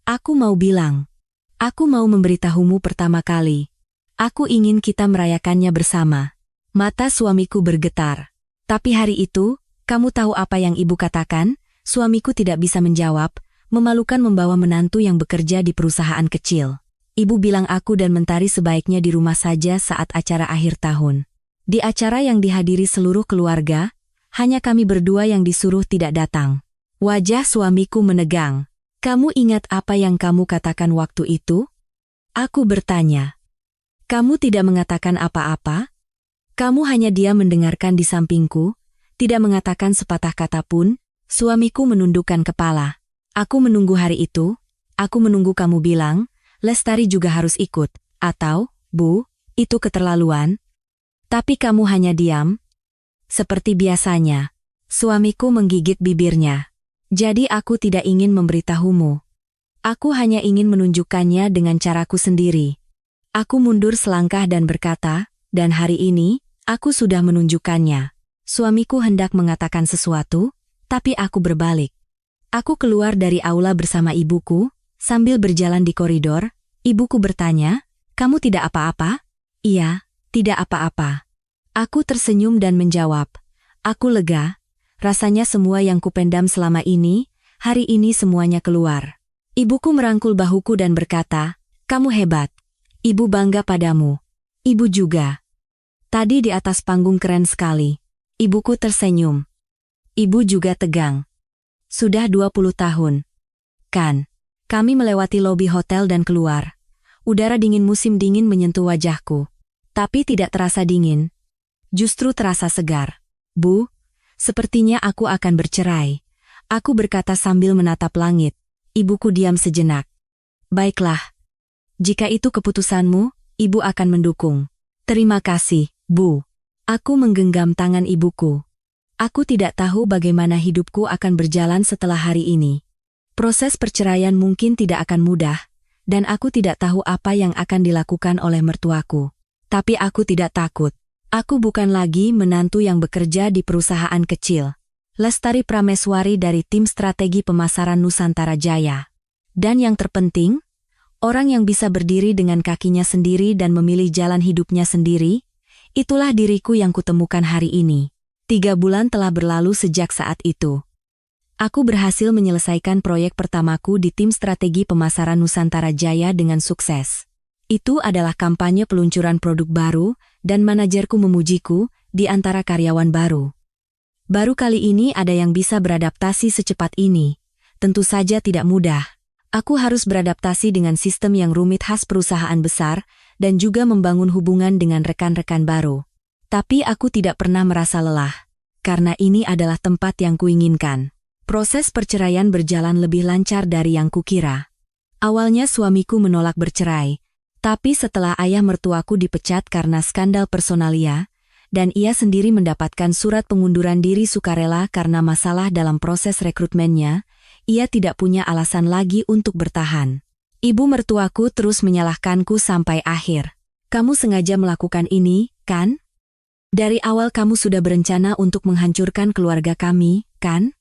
aku mau bilang. Aku mau memberitahumu pertama kali. Aku ingin kita merayakannya bersama." Mata suamiku bergetar. "Tapi hari itu, kamu tahu apa yang ibu katakan?" Suamiku tidak bisa menjawab, memalukan membawa menantu yang bekerja di perusahaan kecil. "Ibu bilang aku dan Mentari sebaiknya di rumah saja saat acara akhir tahun. Di acara yang dihadiri seluruh keluarga, hanya kami berdua yang disuruh tidak datang." Wajah suamiku menegang. "Kamu ingat apa yang kamu katakan waktu itu?" Aku bertanya. "Kamu tidak mengatakan apa-apa? Kamu hanya diam mendengarkan di sampingku, tidak mengatakan sepatah kata pun." Suamiku menundukkan kepala. "Aku menunggu hari itu, aku menunggu kamu bilang, Lestari juga harus ikut, atau, Bu, itu keterlaluan. Tapi kamu hanya diam." Seperti biasanya, suamiku menggigit bibirnya. "Jadi aku tidak ingin memberitahumu. Aku hanya ingin menunjukkannya dengan caraku sendiri." Aku mundur selangkah dan berkata, "Dan hari ini, aku sudah menunjukkannya." Suamiku hendak mengatakan sesuatu, tapi aku berbalik. Aku keluar dari aula bersama ibuku, sambil berjalan di koridor, ibuku bertanya, "Kamu tidak apa-apa?" "Iya, tidak apa-apa." Aku tersenyum dan menjawab, "Aku lega, rasanya semua yang kupendam selama ini, hari ini semuanya keluar." Ibuku merangkul bahuku dan berkata, "Kamu hebat. Ibu bangga padamu." "Ibu juga. Tadi di atas panggung keren sekali." Ibuku tersenyum. Ibu juga tegang. "Sudah 20 tahun. Kan? Kami melewati lobi hotel dan keluar. Udara dingin musim dingin menyentuh wajahku. Tapi tidak terasa dingin. Justru terasa segar." "Bu, sepertinya aku akan bercerai." Aku berkata sambil menatap langit. Ibuku diam sejenak. "Baiklah. Jika itu keputusanmu, ibu akan mendukung." "Terima kasih, Bu." Aku menggenggam tangan ibuku. Aku tidak tahu bagaimana hidupku akan berjalan setelah hari ini. Proses perceraian mungkin tidak akan mudah, dan aku tidak tahu apa yang akan dilakukan oleh mertuaku. Tapi aku tidak takut. Aku bukan lagi menantu yang bekerja di perusahaan kecil. Lestari Prameswari dari tim strategi pemasaran Nusantara Jaya. Dan yang terpenting, orang yang bisa berdiri dengan kakinya sendiri dan memilih jalan hidupnya sendiri, itulah diriku yang kutemukan hari ini. 3 bulan telah berlalu sejak saat itu. Aku berhasil menyelesaikan proyek pertamaku di tim strategi pemasaran Nusantara Jaya dengan sukses. Itu adalah kampanye peluncuran produk baru, dan manajerku memujiku, di antara karyawan baru. Baru kali ini ada yang bisa beradaptasi secepat ini. Tentu saja tidak mudah. Aku harus beradaptasi dengan sistem yang rumit khas perusahaan besar, dan juga membangun hubungan dengan rekan-rekan baru. Tapi aku tidak pernah merasa lelah, karena ini adalah tempat yang kuinginkan. Proses perceraian berjalan lebih lancar dari yang kukira. Awalnya suamiku menolak bercerai, tapi setelah ayah mertuaku dipecat karena skandal personalia, dan ia sendiri mendapatkan surat pengunduran diri sukarela karena masalah dalam proses rekrutmennya, ia tidak punya alasan lagi untuk bertahan. Ibu mertuaku terus menyalahkanku sampai akhir. "Kamu sengaja melakukan ini, kan? Dari awal kamu sudah berencana untuk menghancurkan keluarga kami, kan?"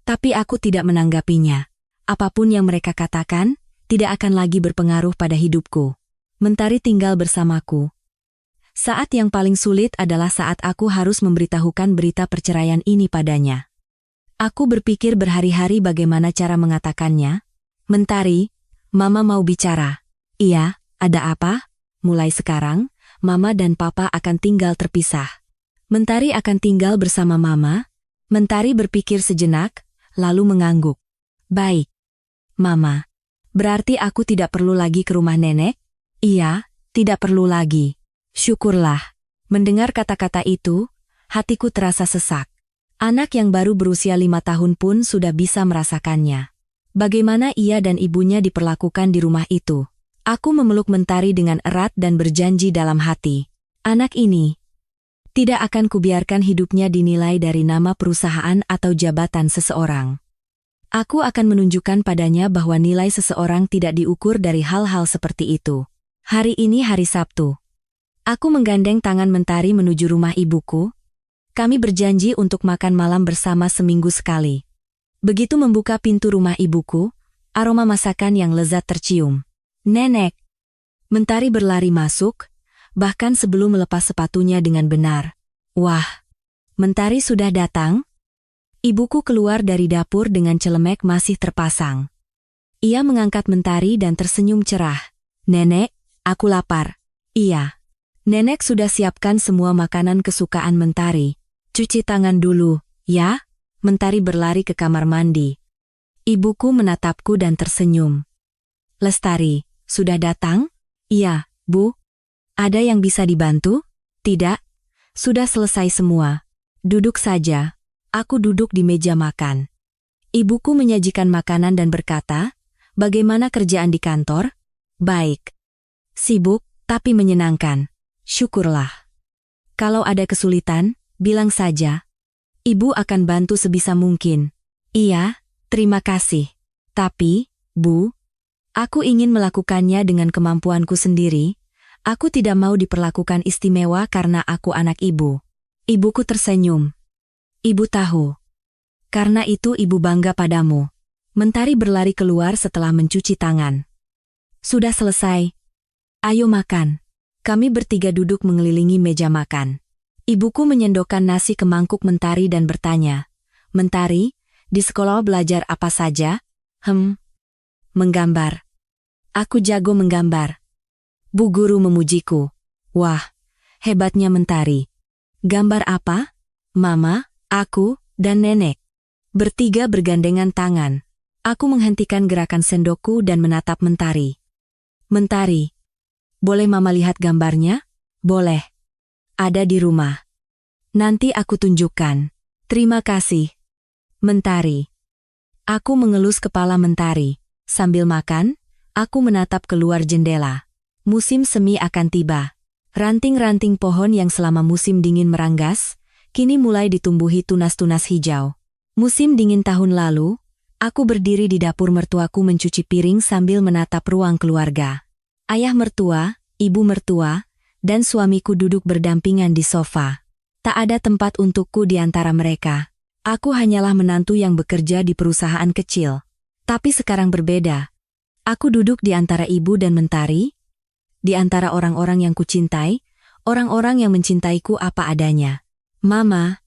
Tapi aku tidak menanggapinya. Apapun yang mereka katakan, tidak akan lagi berpengaruh pada hidupku. Mentari tinggal bersamaku. Saat yang paling sulit adalah saat aku harus memberitahukan berita perceraian ini padanya. Aku berpikir berhari-hari bagaimana cara mengatakannya. "Mentari, Mama mau bicara." "Iya, ada apa?" "Mulai sekarang, Mama dan Papa akan tinggal terpisah." "Mentari akan tinggal bersama Mama?" Mentari berpikir sejenak, lalu mengangguk. "Baik. Mama. Berarti aku tidak perlu lagi ke rumah nenek? Iya, tidak perlu lagi. Syukurlah. Mendengar kata-kata itu, hatiku terasa sesak. Anak yang baru berusia 5 tahun pun sudah bisa merasakannya. Bagaimana ia dan ibunya diperlakukan di rumah itu. Aku memeluk Mentari dengan erat dan berjanji dalam hati. Anak ini tidak akan kubiarkan hidupnya dinilai dari nama perusahaan atau jabatan seseorang. Aku akan menunjukkan padanya bahwa nilai seseorang tidak diukur dari hal-hal seperti itu. Hari ini hari Sabtu. Aku menggandeng tangan Mentari menuju rumah ibuku. Kami berjanji untuk makan malam bersama seminggu sekali. Begitu membuka pintu rumah ibuku, aroma masakan yang lezat tercium. Nenek. Mentari berlari masuk, bahkan sebelum melepas sepatunya dengan benar. Wah, Mentari sudah datang? Ibuku keluar dari dapur dengan celemek masih terpasang. Ia mengangkat Mentari dan tersenyum cerah. Nenek, aku lapar. Iya. Nenek sudah siapkan semua makanan kesukaan Mentari. Cuci tangan dulu, ya? Mentari berlari ke kamar mandi. Ibuku menatapku dan tersenyum. Lestari, sudah datang? Iya, Bu. Ada yang bisa dibantu? Tidak. Sudah selesai semua. Duduk saja. Aku duduk di meja makan. Ibuku menyajikan makanan dan berkata, bagaimana kerjaan di kantor? Baik. Sibuk, tapi menyenangkan. Syukurlah. Kalau ada kesulitan, bilang saja. Ibu akan bantu sebisa mungkin. Iya, terima kasih. Tapi, Bu, aku ingin melakukannya dengan kemampuanku sendiri. Aku tidak mau diperlakukan istimewa karena aku anak ibu. Ibuku tersenyum. Ibu tahu. Karena itu ibu bangga padamu. Mentari berlari keluar setelah mencuci tangan. Sudah selesai. Ayo makan. Kami bertiga duduk mengelilingi meja makan. Ibuku menyendokkan nasi ke mangkuk Mentari dan bertanya, Mentari, di sekolah belajar apa saja? Menggambar. Aku jago menggambar. Bu guru memujiku. Wah, hebatnya Mentari. Gambar apa? Mama, aku, dan nenek. Bertiga bergandengan tangan. Aku menghentikan gerakan sendokku dan menatap Mentari. Mentari. Boleh Mama lihat gambarnya? Boleh. Ada di rumah. Nanti aku tunjukkan. Terima kasih. Mentari. Aku mengelus kepala Mentari. Sambil makan, aku menatap keluar jendela. Musim semi akan tiba. Ranting-ranting pohon yang selama musim dingin meranggas, kini mulai ditumbuhi tunas-tunas hijau. Musim dingin tahun lalu, aku berdiri di dapur mertuaku mencuci piring sambil menatap ruang keluarga. Ayah mertua, ibu mertua, dan suamiku duduk berdampingan di sofa. Tak ada tempat untukku di antara mereka. Aku hanyalah menantu yang bekerja di perusahaan kecil. Tapi sekarang berbeda. Aku duduk di antara ibu dan Mentari, di antara orang-orang yang kucintai, orang-orang yang mencintaiku apa adanya. Mama,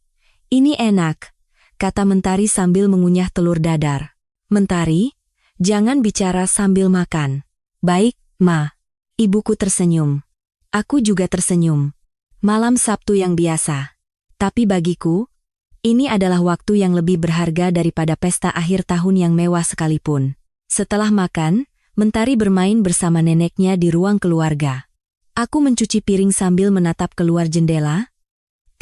ini enak, kata Mentari sambil mengunyah telur dadar. Mentari, jangan bicara sambil makan. Baik, Ma. Ibuku tersenyum. Aku juga tersenyum. Malam Sabtu yang biasa. Tapi bagiku, ini adalah waktu yang lebih berharga daripada pesta akhir tahun yang mewah sekalipun. Setelah makan, Mentari bermain bersama neneknya di ruang keluarga. Aku mencuci piring sambil menatap keluar jendela.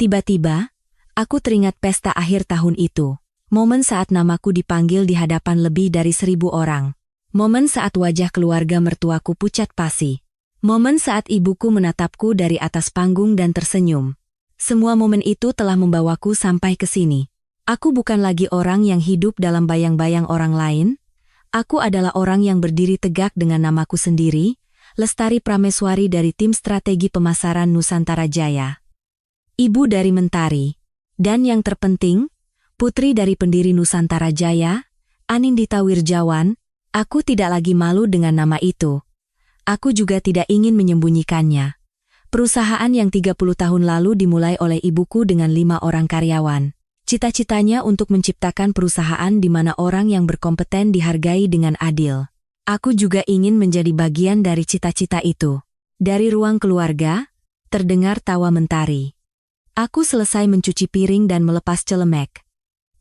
Tiba-tiba, aku teringat pesta akhir tahun itu. Momen saat namaku dipanggil di hadapan lebih dari 1000 orang. Momen saat wajah keluarga mertuaku pucat pasi. Momen saat ibuku menatapku dari atas panggung dan tersenyum. Semua momen itu telah membawaku sampai ke sini. Aku bukan lagi orang yang hidup dalam bayang-bayang orang lain. Aku adalah orang yang berdiri tegak dengan namaku sendiri, Lestari Prameswari dari tim strategi pemasaran Nusantara Jaya. Ibu dari Mentari. Dan yang terpenting, putri dari pendiri Nusantara Jaya, Anindita Wirjawan. Aku tidak lagi malu dengan nama itu. Aku juga tidak ingin menyembunyikannya. Perusahaan yang 30 tahun lalu dimulai oleh ibuku dengan 5 orang karyawan. Cita-citanya untuk menciptakan perusahaan di mana orang yang berkompeten dihargai dengan adil. Aku juga ingin menjadi bagian dari cita-cita itu. Dari ruang keluarga, terdengar tawa Mentari. Aku selesai mencuci piring dan melepas celemek.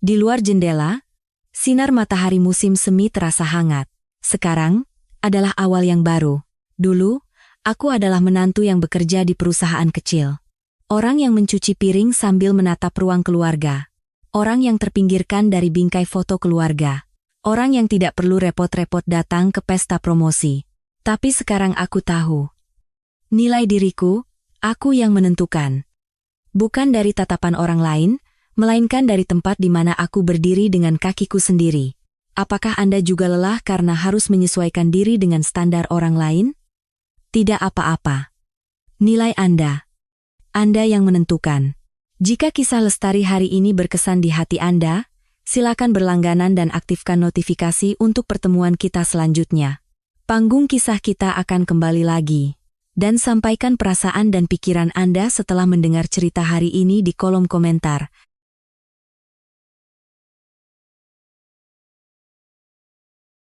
Di luar jendela, sinar matahari musim semi terasa hangat. Sekarang adalah awal yang baru. Dulu, aku adalah menantu yang bekerja di perusahaan kecil. Orang yang mencuci piring sambil menatap ruang keluarga. Orang yang terpinggirkan dari bingkai foto keluarga. Orang yang tidak perlu repot-repot datang ke pesta promosi. Tapi sekarang aku tahu. Nilai diriku, aku yang menentukan. Bukan dari tatapan orang lain, melainkan dari tempat di mana aku berdiri dengan kakiku sendiri. Apakah Anda juga lelah karena harus menyesuaikan diri dengan standar orang lain? Tidak apa-apa. Nilai Anda. Anda yang menentukan. Jika kisah Lestari hari ini berkesan di hati Anda, silakan berlangganan dan aktifkan notifikasi untuk pertemuan kita selanjutnya. Panggung kisah kita akan kembali lagi. Dan sampaikan perasaan dan pikiran Anda setelah mendengar cerita hari ini di kolom komentar.